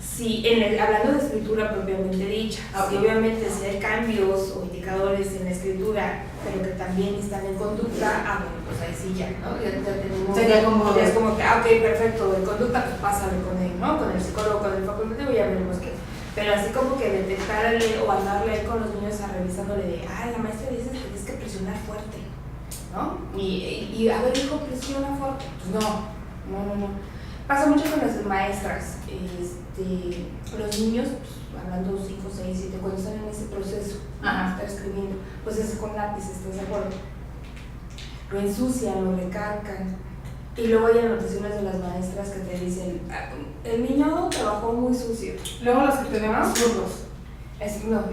Sí, hablando de escritura propiamente dicha, okay. Obviamente si hay cambios o indicadores en la escritura, pero que también están en conducta, bueno, pues ahí sí ya, ¿no? Ya tenemos, sería como... ya es como que, ok, perfecto, en conducta, pues pásale con él, ¿no? Con el psicólogo, con el facultativo, ya veremos qué. Pero así como que detectarle o andarle con los niños revisándole de, la maestra dice que tienes que presionar fuerte, ¿no? Y a ver, hijo, presiona fuerte. Pues no. Pasa mucho con las maestras. Los niños, pues, hablando 5, 6, 7, cuando están en ese proceso de estar escribiendo, pues es con lápiz, ¿estás de acuerdo? Lo ensucian, lo recargan. Y luego hay anotaciones de las maestras que te dicen, el niño trabajó muy sucio. Luego los que tenemos zurdos. No.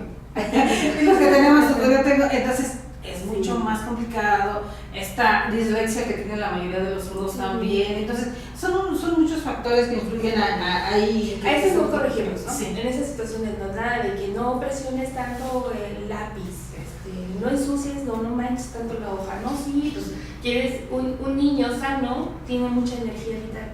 Y los que tenemos zurdos, entonces es mucho más complicado. Esta dislexia que tiene la mayoría de los zurdos también. Entonces, son muchos factores que influyen ahí. A veces no corregimos, ¿no? Sí. En esas situaciones, no, nada de que no presiones tanto el lápiz, no ensucies, no manches tanto la hoja, no, sí, pues quieres un niño sano, tiene mucha energía vital.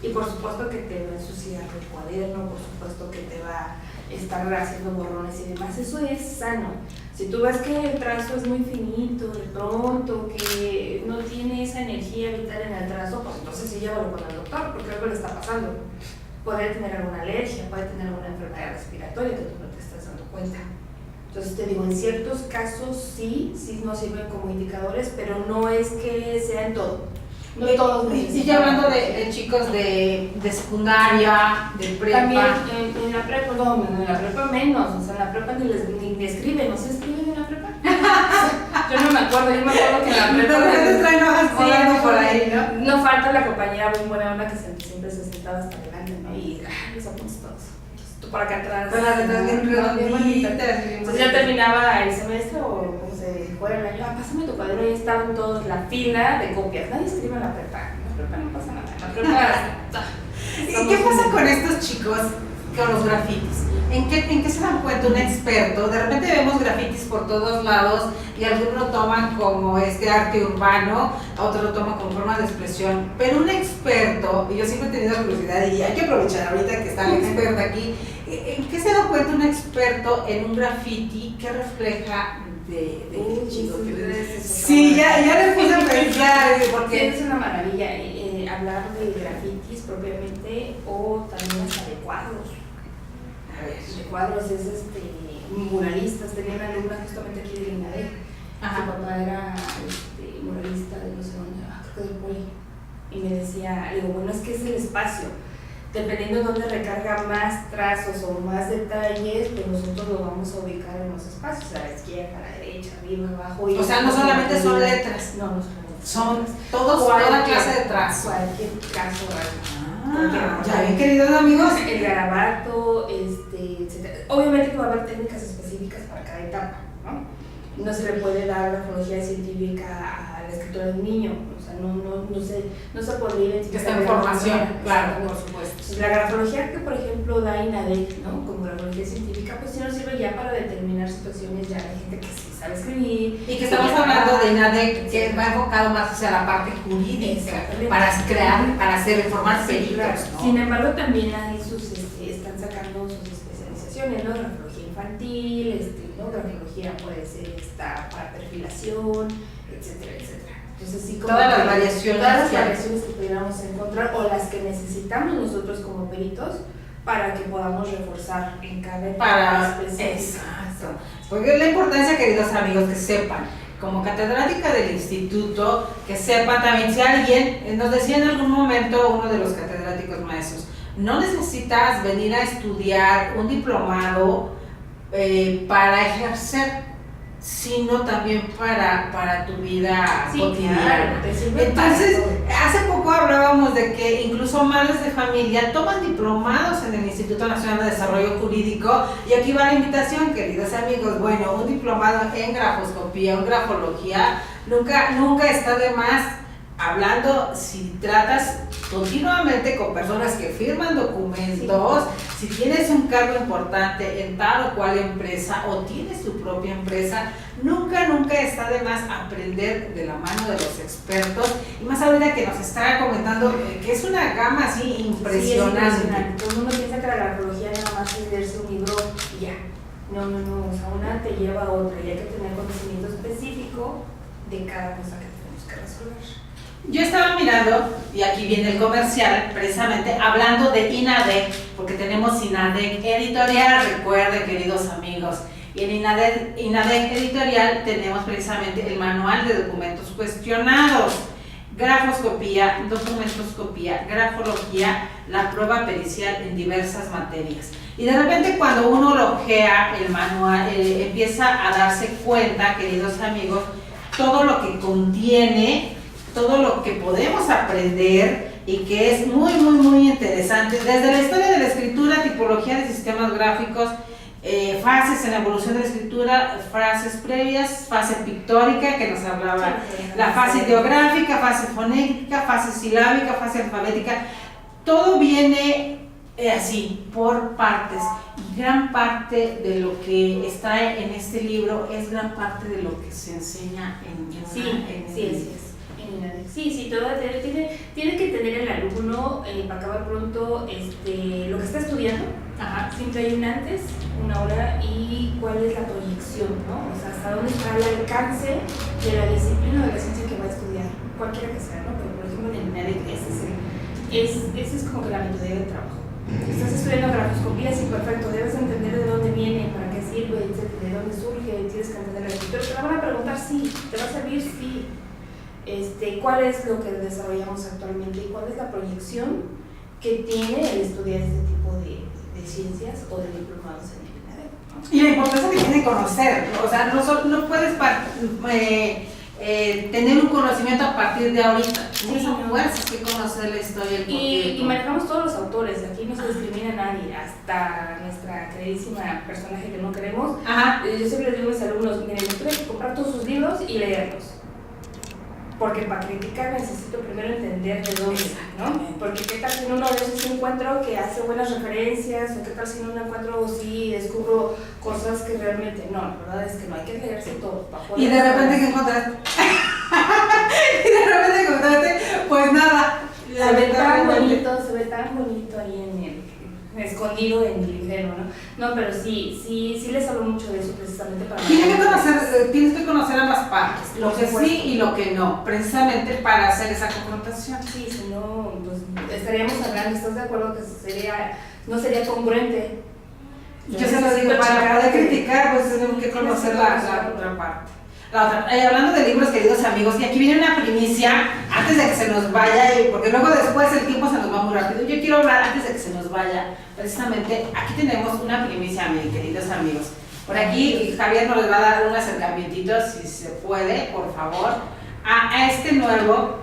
Y por supuesto que te va a ensuciar el cuaderno, por supuesto que te va a estar haciendo borrones y demás, eso es sano. Si tú ves que el trazo es muy finito, de pronto, que no tiene esa energía vital en el trazo, pues entonces sí llévalo con el doctor, porque algo le está pasando. Puede tener alguna alergia, puede tener alguna enfermedad respiratoria que tú no te estás dando cuenta. Entonces te digo, en ciertos casos sí nos sirven como indicadores, pero no es que sea en todo. No todos necesitan. Y ya hablando de chicos de secundaria, de prepa. También en la prepa, en la prepa menos, o sea, en la prepa ni escriben, ¿no se escriben en la prepa? Yo no me acuerdo que en la prepa por ahí, ¿no? No falta la compañera muy buena onda que siempre se sentaba hasta adelante, ¿no? Y los apuntes todos. Tú por acá atrás. Con las letras bien redonditas. Entonces ya terminaba el semestre o como se fuera el año, pásame tu cuaderno, y estaban todos la fila de copias. Nadie escribe en la prepa. En la prepa no pasa nada. En la prepa. ¿Y qué pasa con estos chicos con los grafitis? ¿En qué se dan cuenta un experto? De repente vemos grafitis por todos lados y algunos lo toman como arte urbano, a otros lo toman como forma de expresión, pero un experto, y yo siempre he tenido curiosidad y hay que aprovechar ahorita que está la experta aquí, ¿en qué se da cuenta un experto en un graffiti que refleja de chico? Sí, ya le puse a pensar, porque sí, es una maravilla hablar de grafitis propiamente o también hasta de cuadros. De cuadros es muralistas. Tenía una alumna justamente aquí de INADEC. Ajá. Su papá era muralista de no sé dónde, creo que del Poli. Y me decía, digo, bueno, es que es el espacio. Dependiendo de dónde recarga más trazos o más detalles, pues nosotros lo vamos a ubicar en los espacios, a la izquierda, a la derecha, arriba, abajo. O sea, no solamente son letras. No, no son letras. Son toda clase de trazos. Cualquier caso. Ya ven, queridos amigos. El garabato, etc. Obviamente que va a haber técnicas específicas para cada etapa, ¿no? No se le puede dar grafología científica a la escritura de un niño, o sea, no se podría identificar. Que está en formación, claro, por supuesto. La grafología que, por ejemplo, da INADEC, ¿no? Como grafología científica, pues sí nos sirve ya para determinar situaciones ya de gente que sí sabe escribir. Y que estamos hablando de INADEC, que va enfocado más hacia la parte jurídica, para formar peritos, ¿no? Sin embargo, también ahí están sacando sus especializaciones, ¿no? Grafología infantil, ¿no? Grafología puede ser para perfilación, etcétera, etcétera. Entonces, sí, como todas las variaciones que pudiéramos encontrar o las que necesitamos nosotros como peritos para que podamos reforzar en cada etapa específica. Exacto. Porque la importancia, queridos amigos, que sepan, como catedrática del instituto, que sepan también, si alguien, nos decía en algún momento uno de los catedráticos maestros, no necesitas venir a estudiar un diplomado para ejercer, sino también para tu vida cotidiana. Claro, entonces, hace poco hablábamos de que incluso madres de familia toman diplomados en el Instituto Nacional de Desarrollo Jurídico, y aquí va la invitación, queridos amigos. Bueno, un diplomado en grafoscopía, en grafología, nunca está de más. Hablando, si tratas continuamente con personas que firman documentos, si tienes un cargo importante en tal o cual empresa o tienes tu propia empresa, nunca está de más aprender de la mano de los expertos, y más ahorita que nos está comentando que es una gama así impresionante. Todo el mundo piensa que la grafología nada más es leerse un libro y ya. No, o sea, una te lleva a otra y hay que tener conocimiento específico de cada cosa que tenemos que resolver. Yo estaba mirando, y aquí viene el comercial, precisamente hablando de INADEC, porque tenemos INADEC Editorial, recuerden, queridos amigos, y en INADEC Editorial tenemos precisamente el manual de documentos cuestionados, grafoscopía, documentoscopía, grafología, la prueba pericial en diversas materias. Y de repente cuando uno lojea el manual, empieza a darse cuenta, queridos amigos, todo lo que contiene, todo lo que podemos aprender, y que es muy interesante, desde la historia de la escritura, tipología de sistemas gráficos, fases en la evolución de la escritura, fases previas, fase pictórica que nos hablaba, la fase ideográfica, fase fonética, fase silábica, fase alfabética, todo viene así, por partes, y gran parte de lo que está en este libro es gran parte de lo que se enseña en Sí, todo tiene que tener el alumno, para acabar pronto, lo que está estudiando. Siempre hay un antes, una hora, y cuál es la proyección, ¿no? O sea, hasta dónde está el alcance de la disciplina o de la ciencia que va a estudiar, cualquiera que sea, ¿no? Pero por ejemplo en el MEDEC ese es como que la metodología de trabajo. Estás estudiando grafoscopía, sí, perfecto, debes entender de dónde viene, para qué sirve, etcétera, de dónde surge, tienes que entender la escritura. Te la van a preguntar, sí, te va a servir, sí. ¿Cuál es lo que desarrollamos actualmente y cuál es la proyección que tiene el estudiar este tipo de ciencias o de diplomados en el INADEC, ¿no? Y la importancia que tiene conocer, o sea, no puedes tener un conocimiento a partir de ahorita. Tienes fuerzas que conocer la historia. Y manejamos todos los autores, aquí no se discrimina a nadie, hasta nuestra queridísima personaje que no queremos. Yo siempre les digo a mis alumnos, miren, yo tengo que comprar todos sus libros y leerlos. Porque para criticar necesito primero entender de dónde, ¿no? Porque qué tal si en uno de esos encuentro que hace buenas referencias, o qué tal si en un encuentro sí descubro cosas que realmente no, la verdad es que no hay que leerse todo. Y de repente que encontraste, pues nada. Se ve tan bonito ahí escondido en el librero, ¿no? No, pero sí les hablo mucho de eso precisamente para... Tienes que conocer ambas partes, lo que sí y lo que no, precisamente para hacer esa confrontación. Sí, si no, pues estaríamos hablando, ¿estás de acuerdo que no sería congruente Yo se lo digo, para poder criticar, pues tenemos que conocer la otra parte. Hablando de libros, queridos amigos, y aquí viene una primicia antes de que se nos vaya, porque luego después el tiempo se nos va muy rápido. Yo quiero hablar antes de que se nos vaya, precisamente, aquí tenemos una primicia, mis queridos amigos. Por aquí Javier nos les va a dar un acercamiento, si se puede, por favor, a este nuevo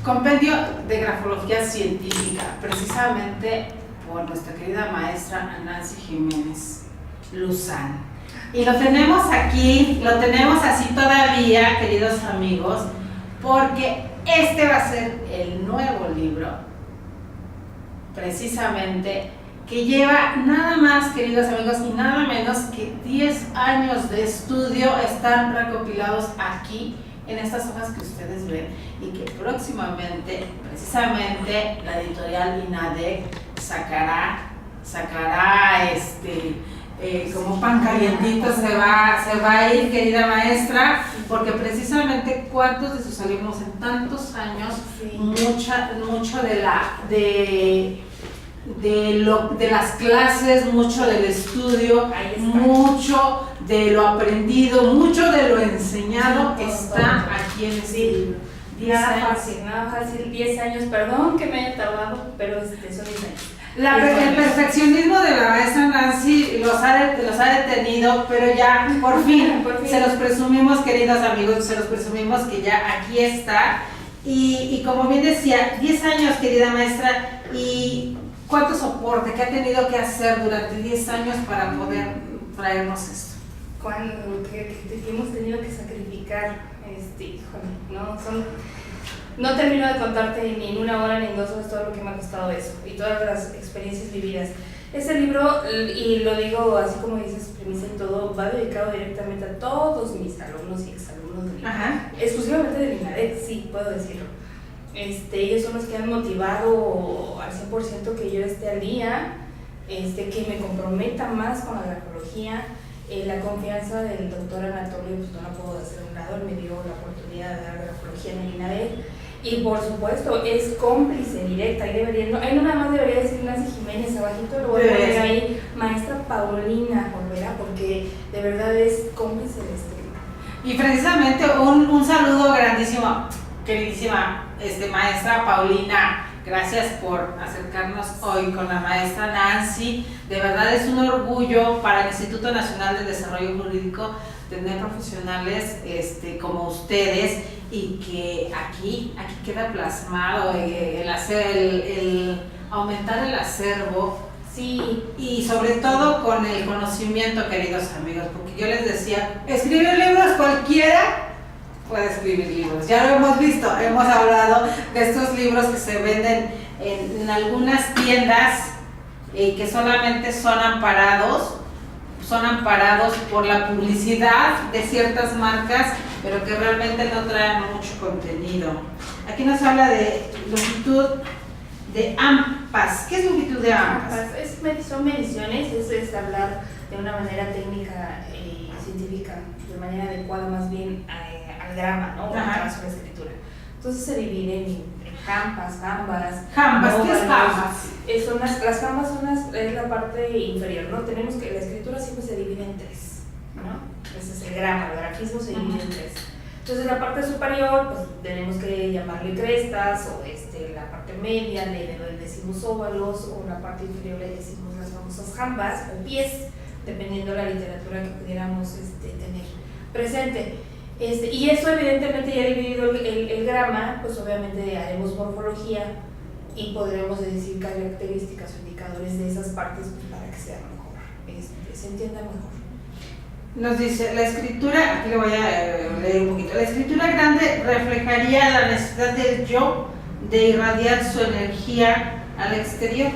compendio de grafología científica, precisamente por nuestra querida maestra Nancy Jiménez Luzán. Y lo tenemos aquí, lo tenemos así todavía, queridos amigos, porque este va a ser el nuevo libro, precisamente, que lleva nada más, queridos amigos, y nada menos que 10 años de estudio están recopilados aquí, en estas hojas que ustedes ven, y que próximamente, precisamente, la editorial INADEC sacará como pan calientito se va a ir, querida maestra, porque precisamente cuántos de sus alumnos en tantos años, mucho de las clases, mucho del estudio, mucho de lo aprendido, mucho de lo enseñado está aquí en este libro. Nada fácil, 10 años, perdón que me haya tardado, pero son 10 años. El perfeccionismo de la maestra Nancy los ha detenido, pero ya por fin se los presumimos, queridos amigos, se los presumimos que ya aquí está. Y como bien decía, 10 años, querida maestra, y cuánto soporte que ha tenido que hacer durante 10 años para poder traernos esto. Que hemos tenido que sacrificar, no termino de contarte ni en 1 hora ni en 2 horas todo lo que me ha costado eso y todas las experiencias vividas. Este libro, y lo digo así como dices, premisa y todo, va dedicado directamente a todos mis alumnos y exalumnos de exclusivamente de INADEC, sí, puedo decirlo. Ellos son los que han motivado al 100% que yo esté al día, que me comprometa más con la grafología. La confianza del doctor Anatolio, pues no la puedo hacer a un lado, él me dio la oportunidad de dar grafología en el INADEC. Y por supuesto, es cómplice directa, no nada más debería decir Nancy Jiménez, abajito lo voy a poner ahí, maestra Paulina Olvera, porque de verdad es cómplice de este libro. Y precisamente un saludo grandísimo, queridísima maestra Paulina, gracias por acercarnos hoy con la maestra Nancy. De verdad es un orgullo para el Instituto Nacional de Desarrollo Jurídico tener profesionales como ustedes, y que aquí queda plasmado el aumentar el acervo, sí, y sobre todo con el conocimiento, queridos amigos, porque yo les decía, escribir libros cualquiera puede escribir libros, ya lo hemos visto, hemos hablado de estos libros que se venden en algunas tiendas y que solamente son amparados por la publicidad de ciertas marcas, pero que realmente no traen mucho contenido. Aquí nos habla de longitud de AMPAS. ¿Qué es longitud de AMPAS? Son mediciones, es hablar de una manera técnica y científica, de manera adecuada más bien al grama, ¿no? Trazo de escritura. Entonces se dividen en jambas, ¿Jambas? ¿Qué es jambas? Las jambas es la parte inferior, ¿no? Tenemos que la escritura siempre se divide en 3, ¿no? Ese es el grama, el grafismo se divide en 3. Entonces la parte superior, pues tenemos que llamarle crestas, o la parte media le decimos óvalos, o la parte inferior le decimos las famosas jambas o pies, dependiendo de la literatura que pudiéramos tener presente. Y eso evidentemente ya dividido el grama, pues obviamente haremos morfología y podremos decir características o indicadores de esas partes, pues, para que sea mejor, se entienda mejor. Nos dice, la escritura, aquí le voy a leer un poquito, la escritura grande reflejaría la necesidad del yo de irradiar su energía al exterior.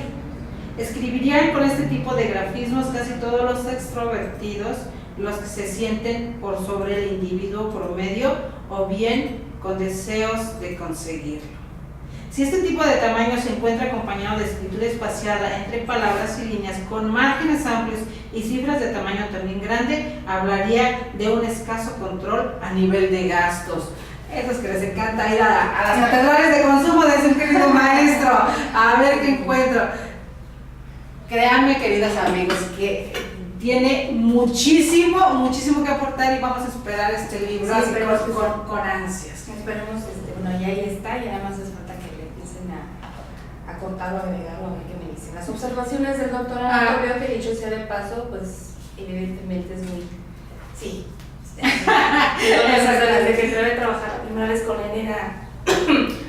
Escribirían con este tipo de grafismos casi todos los extrovertidos, los que se sienten por sobre el individuo promedio o bien con deseos de conseguirlo. Si este tipo de tamaño se encuentra acompañado de escritura espaciada entre palabras y líneas con márgenes amplios y cifras de tamaño también grande, hablaría de un escaso control a nivel de gastos. Esos que les encanta ir a las catedrales de consumo de su querido maestro, a ver qué encuentro. créanme, queridos amigos, que tiene muchísimo, muchísimo que aportar y vamos a esperar este libro Sí, con ansias. Esperemos, bueno, y ahí está, y nada más hace falta que le empiecen a cortar o agregar o a ver qué me dicen. Las observaciones del doctor Anatolio, que dicho sea de paso, pues evidentemente es muy, sí. Desde que entré a trabajar la primera vez con él era,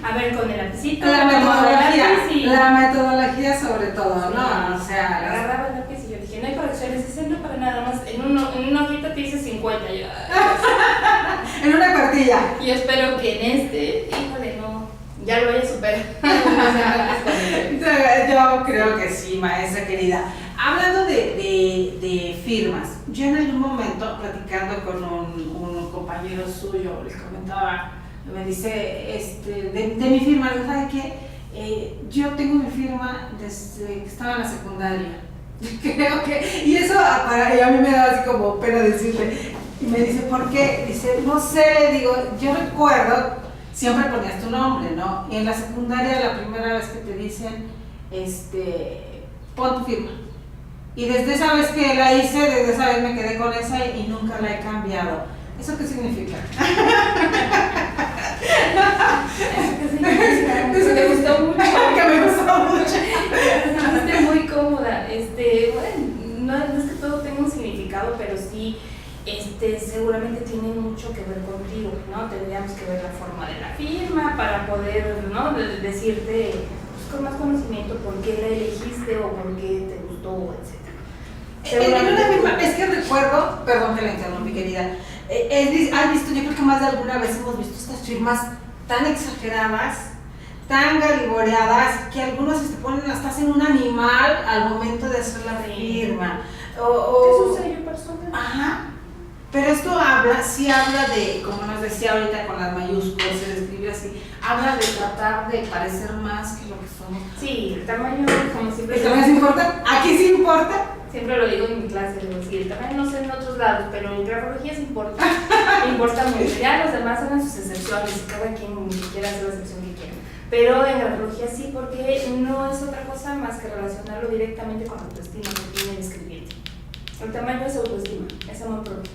a ver, con el lapicito, La metodología, metodología sobre todo, sí, ¿no? O sea, agarraba el lápiz y yo dije, no hay correcciones, ese no para nada más, en una hojita te dice 50, yo, en una cartilla. y yo espero que en híjole, no, ya lo vaya a superar. Yo creo que sí, maestra querida. Hablando de firmas, yo en algún momento platicando con un compañero suyo, les comentaba, me dice, de mi firma, le digo, ¿sabe qué? Yo tengo mi firma desde que estaba en la secundaria. Creo que, y eso y a mí me daba así como pena decirle, y me dice, ¿por qué? Dice, no sé, le digo, yo recuerdo, siempre ponías tu nombre, ¿no? Y en la secundaria la primera vez que te dicen, pon tu firma. Y desde esa vez que la hice, desde esa vez me quedé con esa y nunca la he cambiado. ¿Eso qué significa? Eso te gustó mucho. Que me gustó mucho. Estuviste muy cómoda. Bueno, no es que todo tenga un significado, pero sí, seguramente tiene mucho que ver contigo, ¿no? Tendríamos que ver la forma de la firma para poder, ¿no? Decirte pues, con más conocimiento por qué la elegiste o por qué te gustó, etc. Es que recuerdo, perdón que la interrumpí, querida, has visto, yo creo que más de alguna vez hemos visto estas firmas tan exageradas, tan galiboreadas, que algunos se ponen hasta hacen un animal al momento de hacer la firma. Es un sello personal. Ajá. Pero esto sí habla de, como nos decía ahorita con las mayúsculas, se describe así, habla de tratar de parecer más que lo que somos. Sí, el tamaño, como siempre. ¿El tamaño sí importa? ¿Aquí sí importa? Siempre lo digo en mi clase, sí, el tamaño no sé en otros lados, pero en grafología sí importa, importa mucho. Ya los demás hagan sus excepciones y cada quien quiera hacer la excepción que quiera. Pero en grafología sí, porque no es otra cosa más que relacionarlo directamente con la autoestima que tiene el escribiente. El tamaño es autoestima, es amor propio.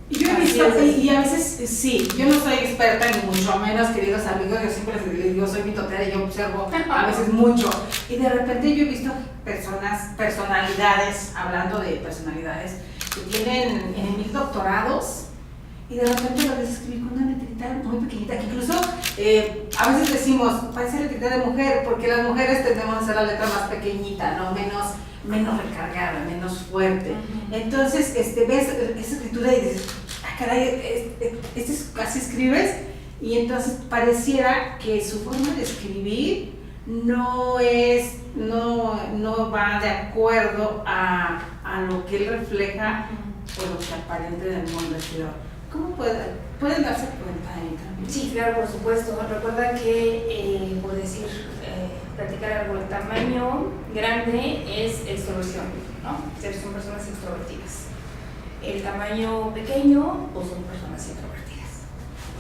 Y yo he visto, y a veces sí, yo no soy experta ni mucho menos, queridos amigos, yo siempre les digo, soy mitotera y yo observo a veces mucho. Y de repente yo he visto personalidades, hablando de personalidades, que tienen en 1000 doctorados y de repente lo ves escribir con una letrita muy pequeñita, que incluso a veces decimos, parece letrita de mujer, porque las mujeres tendemos a hacer la letra más pequeñita, ¿no? Menos recargada, menos fuerte. Entonces, ves esa escritura y dices, caray, así escribes, y entonces pareciera que su forma de escribir no va de acuerdo a lo que él refleja o lo que aparente del mundo exterior. ¿Cómo pueden darse cuenta ahí también? Sí, claro, por supuesto. Recuerda que, por decir, platicar algo, el tamaño grande es extroversión, ¿no? Son personas extrovertidas. El tamaño pequeño, pues son personas introvertidas.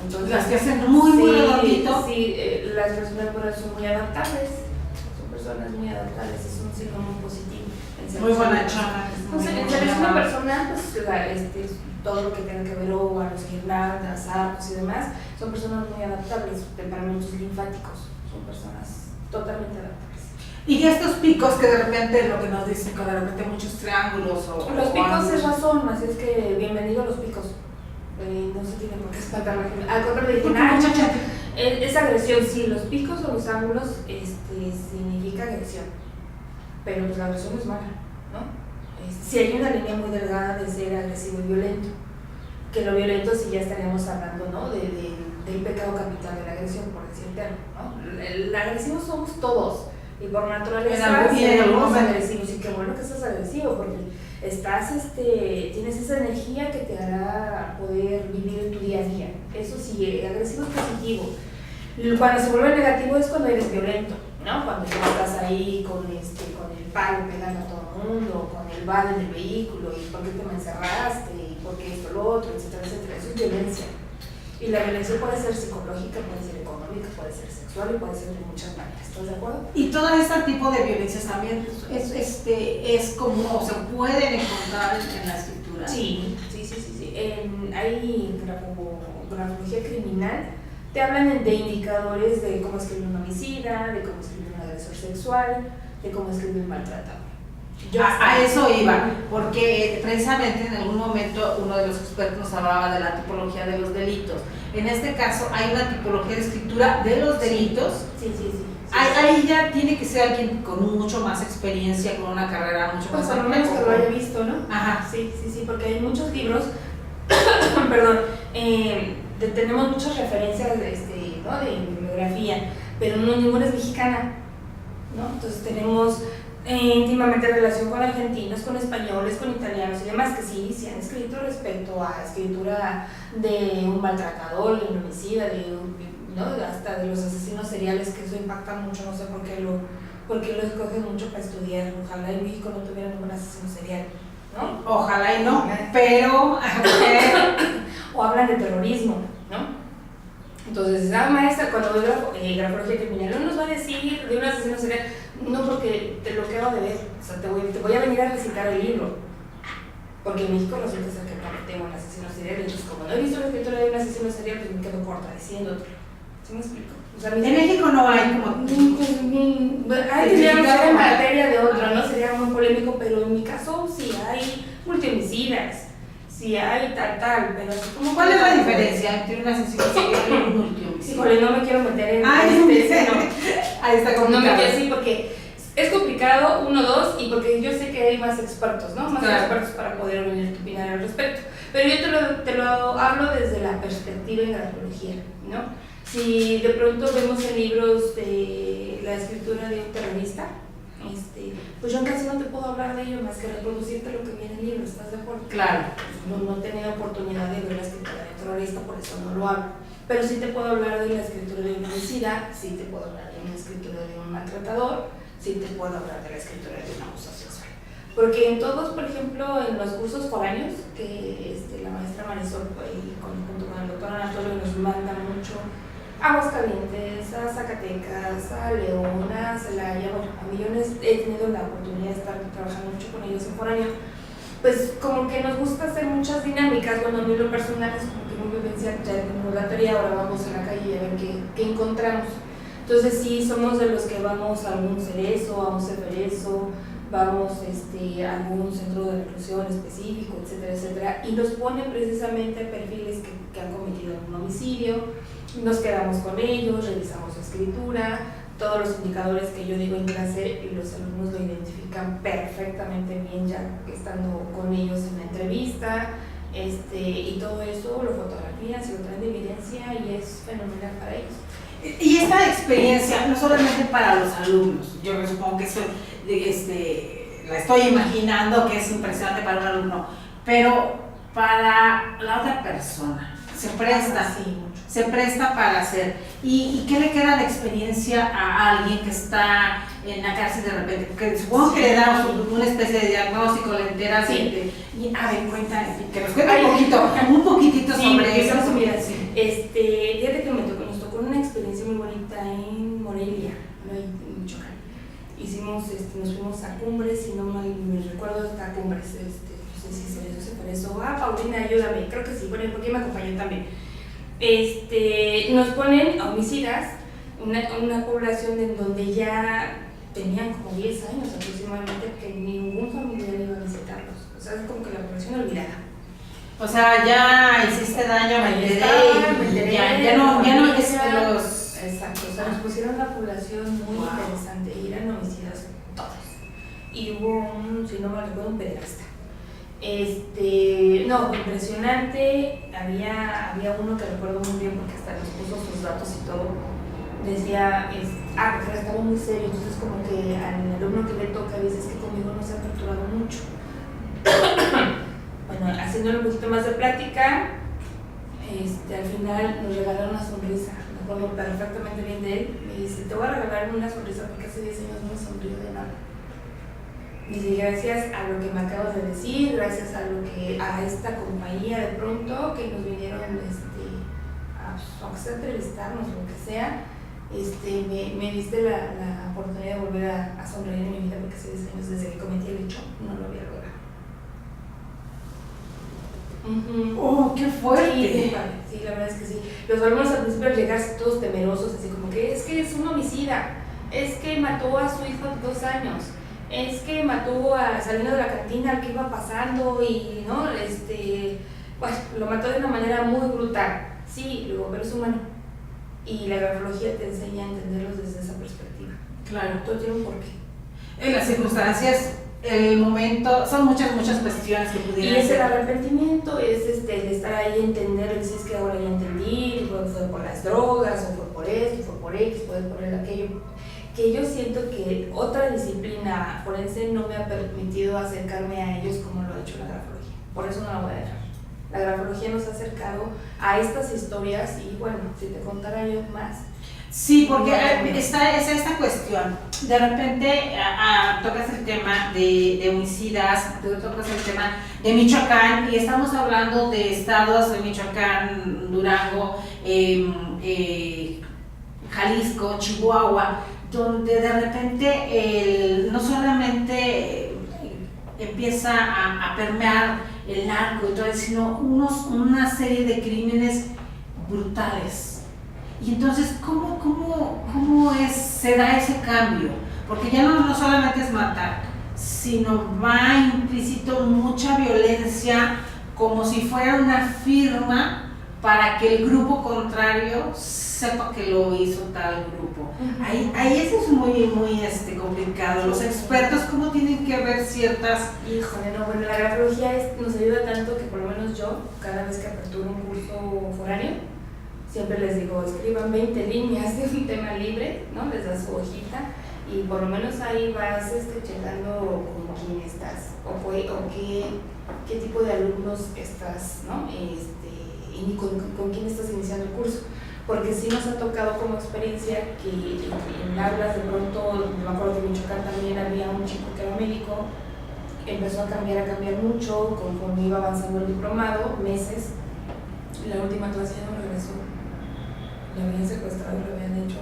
Entonces, las que hacen muy redondito. Sí, las personas son muy adaptables. Son personas muy adaptables, es un signo muy positivo. Muy bonachona. Entonces, en selección de personas, pues, todo lo que tenga que ver óvalos, guirnaldas, arcos y demás, son personas muy adaptables, temperamentos linfáticos, son personas totalmente adaptables. Y estos picos que de repente, lo que nos dicen, que de repente muchos triángulos los picos es razón, así es que bienvenido a los picos. No se tiene por qué espantar la gente. Al contrario, es agresión, sí, los picos o los ángulos significa agresión, pero pues la agresión es mala, ¿no? Si hay una línea muy delgada de ser agresivo y violento, que lo violento sí ya estaríamos hablando, ¿no? del pecado capital de la agresión, por decir algo, ¿no? El agresivo somos todos, y por naturaleza somos agresivos, y qué bueno que estás agresivo, porque tienes esa energía que te hará poder vivir tu día a día. Eso sí, agresivo es positivo. Cuando se vuelve negativo es cuando eres violento, ¿no? Cuando tú estás ahí con el palo pegando a todo el mundo, con el vado en el vehículo, y por qué te me encerraste, y por qué esto, lo otro, etcétera, etcétera. Eso es violencia. Y la violencia puede ser psicológica, puede ser económica, puede ser sexual y puede ser de muchas maneras. ¿Estás de acuerdo? Y todo este tipo de violencias también es común o se pueden encontrar en la escritura. Sí. Hay grafología criminal, te hablan de indicadores de cómo escribir un homicida, de cómo escribir un agresor sexual, de cómo escribir un maltratador. A eso iba, porque precisamente en algún momento uno de los expertos nos hablaba de la tipología de los delitos. En este caso hay una tipología de escritura de los delitos. Sí. Ahí ya tiene que ser alguien con mucho más experiencia, con una carrera mucho más por lo menos que lo haya visto, ¿no? Ajá. Sí, porque hay muchos libros, perdón, tenemos muchas referencias ¿no? de bibliografía, pero ninguna es mexicana, ¿no? Entonces tenemos íntimamente relación con argentinos, con españoles, con italianos y demás que sí han escrito respecto a escritura de un maltratador, de un homicida, ¿no? Hasta de los asesinos seriales, que eso impacta mucho, no sé por qué lo escogen mucho para estudiar. Ojalá en México no tuviera ningún asesino serial, ¿no? Ojalá y no, pero o hablan de terrorismo, ¿no? Entonces, esa maestra, cuando ve grafología criminal, no nos va a decir de un asesino serial, no, porque te lo acabo de ver, o sea, te voy a venir a recitar el libro, porque en México resulta ser que no tengo un asesino serial, entonces como no he visto la escritura de un asesino serial, pues me quedo corta diciéndote. ¿Sí me explico? O sea, en México no hay como... Ahí tendríamos que ser en materia de otro, ¿no? Sería muy polémico, pero en mi caso sí hay multihomicidas, sí hay tal, pero así como... ¿Cuál es la diferencia entre un asesino serial y un multihomicida? Híjole, no me quiero meter en... no. Ahí está complicado. No me quiero decir porque es complicado, 1, 2, y porque yo sé que hay más expertos, ¿no? Más expertos para poder venir a opinar al respecto. Pero yo te lo hablo desde la perspectiva en grafología, ¿no? Si de pronto vemos en libros de la escritura de un terrorista, pues yo casi no te puedo hablar de ello más que reproducirte lo que viene en el libro, ¿estás de acuerdo? Claro. No he tenido oportunidad de ver la escritura de un terrorista, por eso no lo hablo. Pero sí te puedo hablar de la escritura de un homicida, sí te puedo hablar de una escritura de un maltratador, sí te puedo hablar de la escritura de un abuso sexual. Porque en todos, por ejemplo, en los cursos foráneos, que la maestra Marisol junto con el doctor Anatolio nos mandan mucho a Aguascalientes, a Zacatecas, a León, a Celaya, bueno, a millones, he tenido la oportunidad de estar trabajando mucho con ellos en foráneo, pues como que nos gusta hacer muchas dinámicas. Bueno, a mí lo personal es como que muy vivencial, ya tenemos la teoría, ahora vamos a la calle y a ver qué encontramos. Entonces sí, somos de los que vamos a algún cerezo, a un ceferezo, vamos a algún centro de reclusión específico, etcétera, y nos ponen precisamente perfiles que han cometido un homicidio, nos quedamos con ellos, revisamos su escritura, todos los indicadores que yo digo en clase, y los alumnos lo identifican perfectamente bien ya estando con ellos en la entrevista, y todo eso lo fotografían, se lo traen de evidencia y es fenomenal para ellos. Y esta experiencia, no solamente para los alumnos, yo supongo que eso, la estoy imaginando que es impresionante para un alumno, pero para la otra persona, se presta para hacer. ¿Y qué le queda de experiencia a alguien que está en la cárcel de repente? Porque supongo que le damos una especie de diagnóstico, le enteras y a ver, cuenta, que nos cuente un poquitito sobre eso. Fíjate que nos tocó una experiencia muy bonita en Morelia, en Michoacán. Nos fuimos a Cumbres, si no mal me recuerdo, a Cumbres, no sé si se fue eso. Paulina, ayúdame, creo que sí, bueno, porque me acompañó también. Nos ponen a homicidas, una población en donde ya tenían como 10 años aproximadamente, que ningún familiar iba a visitarlos. O sea, es como que la población olvidada. O sea, ya hiciste daño, me enteré, ya no es los... Exacto, o sea, nos pusieron una población muy interesante y eran homicidas todos. Y hubo si no me recuerdo, un pederasta. No, impresionante. Había uno que recuerdo muy bien porque hasta nos puso sus datos y todo. Decía, porque estaba muy serio, entonces como que al alumno que le toca, dices que conmigo no se ha torturado mucho. Bueno, haciéndole un poquito más de plática, al final nos regalaron una sonrisa. Me acuerdo perfectamente bien de él. Me dice, te voy a regalar una sonrisa porque hace 10 años no me sonrío de nada. Dice, gracias a lo que me acabas de decir, gracias a esta compañía de pronto que nos vinieron pues, aunque sea entrevistarnos o lo que sea, me diste la oportunidad de volver a sonreír en mi vida, porque hace 10 años desde que cometí el hecho no lo había logrado. ¡Oh, qué fuerte! Sí, la verdad es que sí. Los alumnos al principio al llegar todos temerosos, así como que es un homicida, es que mató a su hijo de 2 años, es que mató saliendo de la cantina al que iba pasando y, ¿no? Bueno, lo mató de una manera muy brutal. Sí, luego, pero es humano. Y la grafología te enseña a entenderlos desde esa perspectiva. Claro. Todo tiene un porqué. En las circunstancias, el momento, son muchas cuestiones que pudieran Y es el ser. arrepentimiento, es el estar ahí, entender, el si es que ahora ya entendí, fue por las drogas, o fue por esto, fue por X, fue por aquello. Que yo siento que otra disciplina forense no me ha permitido acercarme a ellos como lo ha hecho la grafología. Por eso no la voy a dejar. La grafología nos ha acercado a estas historias y bueno, si te contara yo más. Sí, porque está esta cuestión. De repente tocas el tema de homicidas, tocas el tema de Michoacán, y estamos hablando de estados de Michoacán, Durango, Jalisco, Chihuahua, donde de repente no solamente empieza a permear el narco y todo, sino una serie de crímenes brutales. Y entonces, ¿cómo se da ese cambio? Porque ya no solamente es matar, sino va implícito mucha violencia, como si fuera una firma para que el grupo contrario sepa que lo hizo tal grupo. Ahí eso es muy complicado. Los expertos, ¿cómo tienen que ver ciertas? Híjole, no, bueno, la grafología nos ayuda tanto que por lo menos yo, cada vez que aperturo un curso foráneo, siempre les digo, escriban 20 líneas de un tema libre, ¿no? Les das su hojita y por lo menos ahí vas checando con quién estás o qué tipo de alumnos estás, ¿no? Y con quién estás iniciando el curso. Porque sí nos ha tocado como experiencia que en aulas de pronto, me acuerdo que en Michoacán también había un chico que era médico, empezó a cambiar mucho conforme iba avanzando el diplomado, meses. La última clase ya no regresó, le habían secuestrado, le habían hecho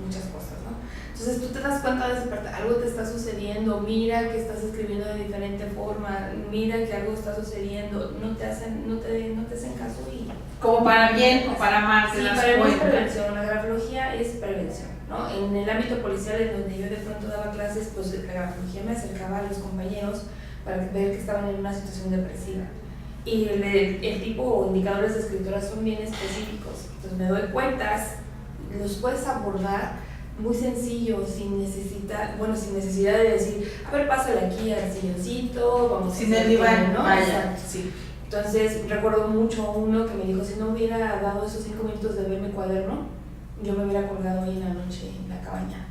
muchas cosas, ¿no? Entonces tú te das cuenta de despertar, algo te está sucediendo, mira que estás escribiendo de diferente forma, mira que algo está sucediendo, no te hacen caso y... Como para bien o para mal, sí, para mí es prevención, la grafología es prevención, ¿no? En el ámbito policial en donde yo de pronto daba clases, pues la grafología me acercaba a los compañeros para ver que estaban en una situación depresiva. Y el tipo o indicadores de escritura son bien específicos, entonces me doy cuentas, los puedes abordar muy sencillo, sin necesidad de decir, a ver, pásale aquí al silloncito, vamos sin a el IVA, ¿no? Vaya, sí. Entonces recuerdo mucho uno que me dijo, si no hubiera dado esos 5 minutos de ver mi cuaderno, yo me hubiera colgado hoy en la noche en la cabaña,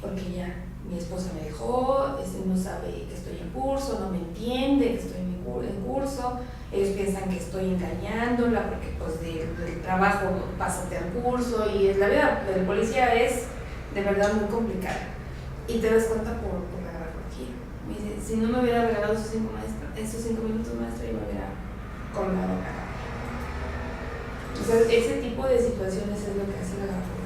porque ya mi esposa me dejó, no sabe que estoy en curso, no me entiende que estoy en curso, ellos piensan que estoy engañándola porque pues del trabajo pásate al curso y la vida del policía es de verdad muy complicada y te das cuenta por la grafología. Me dice, si no me hubiera regalado esos 5 minutos maestra, yo me hubiera colgado acá. Entonces ese tipo de situaciones es lo que hace la grafología.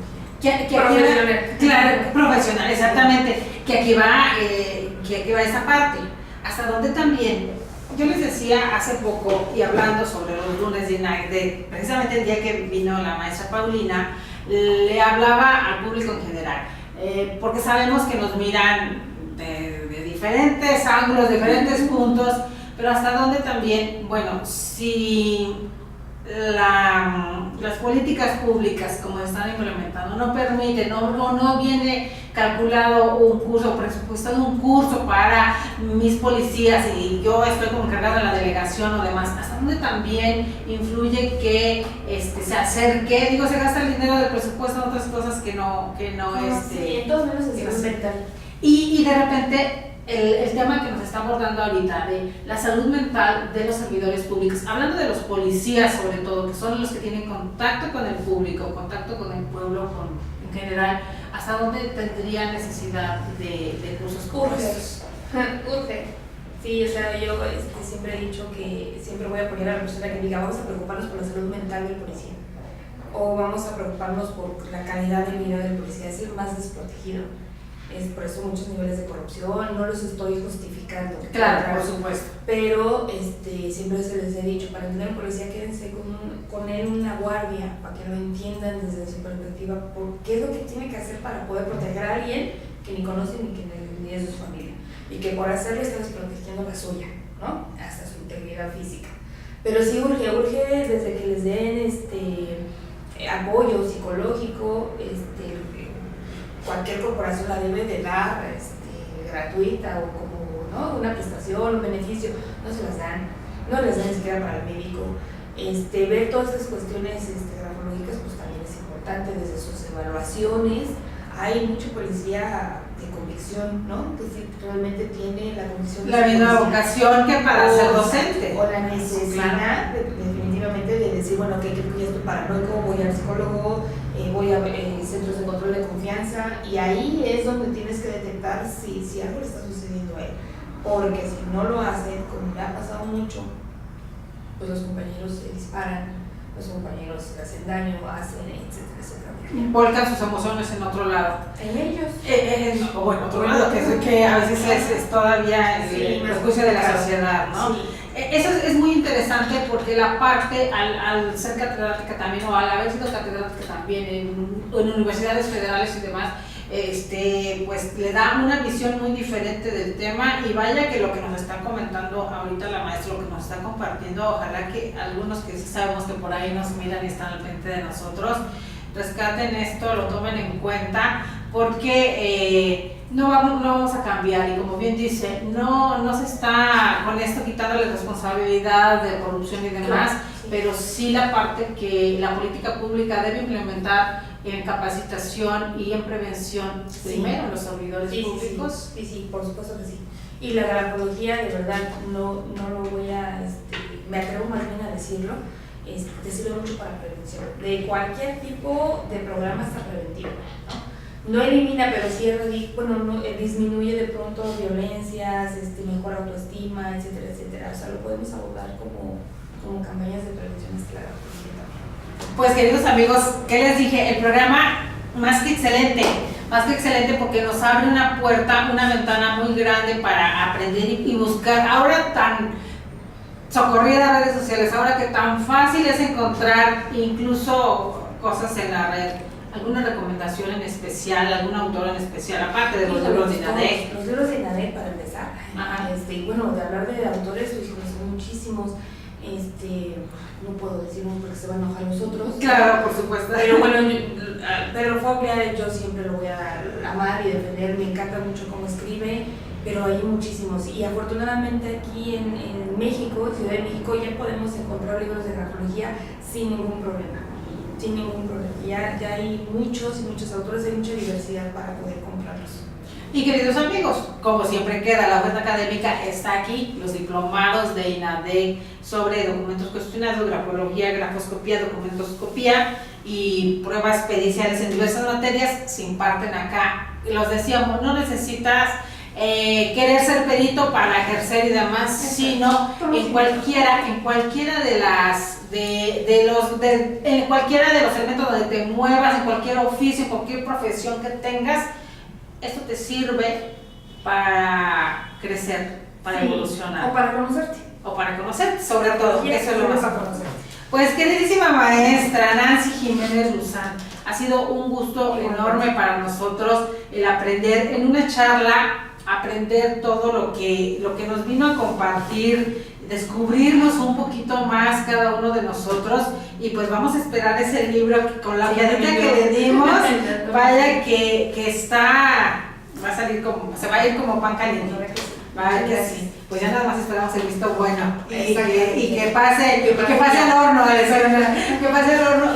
Claro, profesional, exactamente. Que aquí va esa parte. Hasta donde también, yo les decía hace poco, y hablando sobre los lunes de INACDEC, precisamente el día que vino la maestra Paulina, le hablaba al público en general, porque sabemos que nos miran de diferentes ángulos, diferentes puntos, pero hasta donde también, bueno, si las políticas públicas como están implementando no permiten no viene calculado un curso, presupuestado un curso para mis policías y yo estoy como encargado de la delegación o demás, hasta donde también influye que se acerque, se gasta el dinero del presupuesto en otras cosas que no sí, en todos menos es mental. Y de repente el tema que nos está abordando ahorita de la salud mental de los servidores públicos, hablando de los policías sobre todo, que son los que tienen contacto con el público, contacto con el pueblo en general, ¿hasta dónde tendría necesidad de cursos como estos? Urge. Sí, o sea, yo siempre he dicho que siempre voy a apoyar a la persona que diga, vamos a preocuparnos por la salud mental del policía. o vamos a preocuparnos por la calidad de vida del policía, es el más desprotegido. Es por eso muchos niveles de corrupción, no los estoy justificando. Claro, por supuesto. Pero siempre se les he dicho, para tener un policía quédense con él una guardia, para que lo entiendan desde su perspectiva, por qué es lo que tiene que hacer para poder proteger a alguien que ni conoce ni es de su familia. Y que por hacerlo está desprotegiendo la suya, ¿no? Hasta su integridad física. Pero sí urge desde que les den apoyo psicológico, cualquier corporación la debe de dar gratuita o como, ¿no?, una prestación, un beneficio, no se las dan, no les dan ni siquiera para el médico. Ver todas esas cuestiones grafológicas pues también es importante, desde sus evaluaciones. Hay mucho policía de convicción, ¿no?, que sí realmente tiene la convicción de la misma vocación que para ser docente, o la necesidad definitivamente de decir, bueno, que creo que ya estoy paranoico, voy al psicólogo, voy a centros de control de confianza, y ahí es donde tienes que detectar si algo le está sucediendo a él, porque si no lo hacen, como me ha pasado mucho, pues los compañeros se disparan, los compañeros se hacen daño, etcétera, etcétera. Volcan sus emociones en otro lado. En ellos. O en otro lado, que a veces es todavía el prejuicio de la sociedad, ¿no? Sí. Eso es muy interesante porque la parte, al ser catedrática también, o al haber sido catedrática también en universidades federales y demás, pues le da una visión muy diferente del tema, y vaya que lo que nos está comentando ahorita la maestra, lo que nos está compartiendo, ojalá que algunos que sí sabemos que por ahí nos miran y están al frente de nosotros, rescaten esto, lo tomen en cuenta, porque no vamos a cambiar, y como bien dice, no se está con esto quitándole responsabilidad de corrupción y demás, claro, sí, pero sí la parte que la política pública debe implementar en capacitación y en prevención, sí, primero en los servidores públicos. Sí, por supuesto que sí. Y la grafología, de verdad, no lo voy a, me atrevo más bien a decirlo, te sirve mucho para prevención, de cualquier tipo de programa hasta preventivo, ¿no? No elimina, pero sí disminuye de pronto violencias, mejora autoestima, etcétera, etcétera. O sea, lo podemos abordar como campañas de prevención hasta la grafología también. Pues queridos amigos, ¿qué les dije? El programa más que excelente porque nos abre una puerta, una ventana muy grande para aprender y buscar. Ahora tan socorrida redes sociales, ahora que tan fácil es encontrar incluso cosas en la red, ¿alguna recomendación en especial, algún autor en especial, aparte de los libros de INADEC? Los libros de INADEC para empezar. Bueno, de hablar de autores, son muchísimos. No puedo decir uno porque se van a enojar los otros. Claro, por supuesto. Pero bueno, Pedro Foglia yo siempre lo voy a amar y defender, me encanta mucho cómo escribe, pero hay muchísimos. Y afortunadamente aquí en México, en Ciudad de México, ya podemos encontrar libros de grafología sin ningún problema. Sin ningún problema. Ya hay muchos autores, hay mucha diversidad para poder comprarlos. Y queridos amigos, como siempre queda, la oferta académica está aquí, los diplomados de INADEC sobre documentos cuestionados, grafología, grafoscopía, documentoscopía y pruebas periciales en diversas materias se imparten acá. Los decíamos, no necesitas querer ser perito para ejercer y demás, sino en cualquiera en cualquiera de los elementos donde te muevas, en cualquier oficio, en cualquier profesión que tengas. Esto te sirve para crecer, para evolucionar. O para conocerte, sobre todo. Eso es lo más importante. Pues, queridísima maestra Nancy Jiménez Luzán, ha sido un gusto enorme para nosotros el aprender en una charla, aprender todo lo que nos vino a compartir, descubrirnos un poquito más cada uno de nosotros, y pues vamos a esperar ese libro con la viadita que le dimos, vaya que se va a ir como pan caliente, vaya que sí, pues ya nada más esperamos el visto bueno y que pase el horno,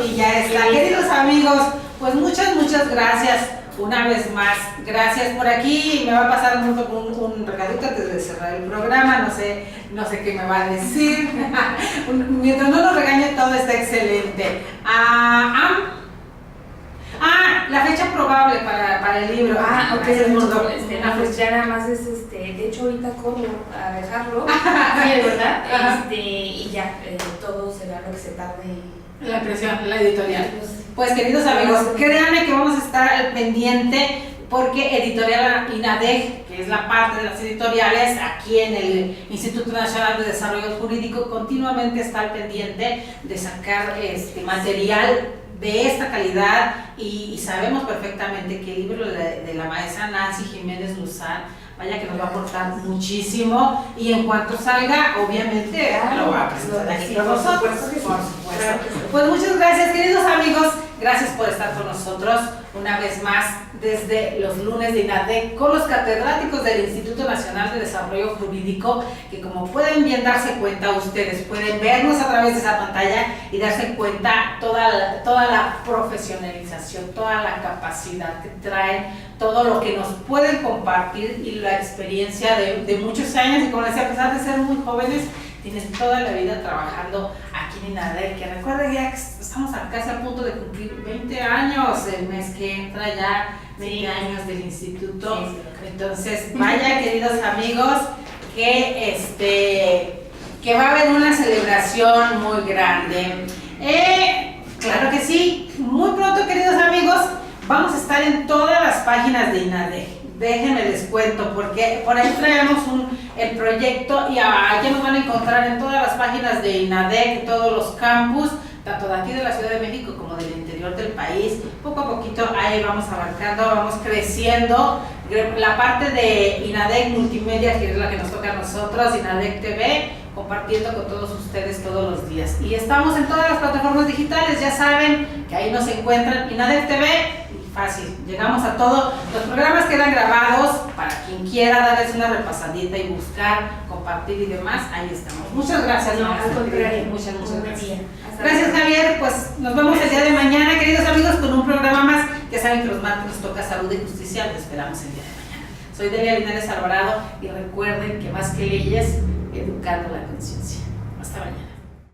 y ya está. Queridos amigos, pues muchas gracias. Una vez más, gracias por aquí. Me va a pasar un recadito antes de cerrar el programa, no sé qué me va a decir. Mientras no nos regañe todo está excelente. La fecha probable para el libro. Pues ya nada más es de hecho ahorita corro a dejarlo, sí, ¿verdad? Y ya, todo será lo que se tarde La impresión, la editorial. Pues queridos amigos, créanme que vamos a estar al pendiente porque Editorial INADEG, que es la parte de las editoriales aquí en el Instituto Nacional de Desarrollo Jurídico, continuamente está al pendiente de sacar material de esta calidad y sabemos perfectamente que el libro de la maestra Nancy Jiménez Luzán, vaya que nos va a aportar muchísimo y en cuanto salga, obviamente lo va a presentar aquí con nosotros. Por supuesto. Pues muchas gracias, queridos amigos, gracias por estar con nosotros una vez más desde los lunes de INADEG con los catedráticos del Instituto Nacional de Desarrollo Jurídico, que como pueden bien darse cuenta, ustedes pueden vernos a través de esa pantalla y darse cuenta toda la profesionalización, toda la capacidad que traen, todo lo que nos pueden compartir y la experiencia de muchos años, y como decía, a pesar de ser muy jóvenes, tienen toda la vida trabajando aquí en INADEG, que recuerden ya que estamos casi a punto de cumplir 20 años, el mes que entra ya 20 años del instituto. Entonces, vaya queridos amigos, que va a haber una celebración muy grande. Claro que sí, muy pronto queridos amigos, vamos a estar en todas las páginas de INADEG. Déjenme les cuento, porque por ahí traemos el proyecto y aquí nos van a encontrar en todas las páginas de INADEG, en todos los campus, tanto de aquí de la Ciudad de México como del interior del país. Poco a poquito ahí vamos abarcando, vamos creciendo. La parte de INADEG Multimedia, que es la que nos toca a nosotros, INADEG TV, compartiendo con todos ustedes todos los días. Y estamos en todas las plataformas digitales, ya saben que ahí nos encuentran INADEG TV. Fácil, llegamos a todo. Los programas quedan grabados para quien quiera darles una repasadita y buscar, compartir y demás. Ahí estamos. Muchas gracias. No, al contrario. Muchas gracias. Gracias, Javier. Pues nos vemos el día de mañana, queridos amigos, con un programa más. Ya saben que los martes nos toca salud y justicia. Los esperamos el día de mañana. Soy Delia Linares Alvarado y recuerden que más que leyes, educando la conciencia. Hasta mañana.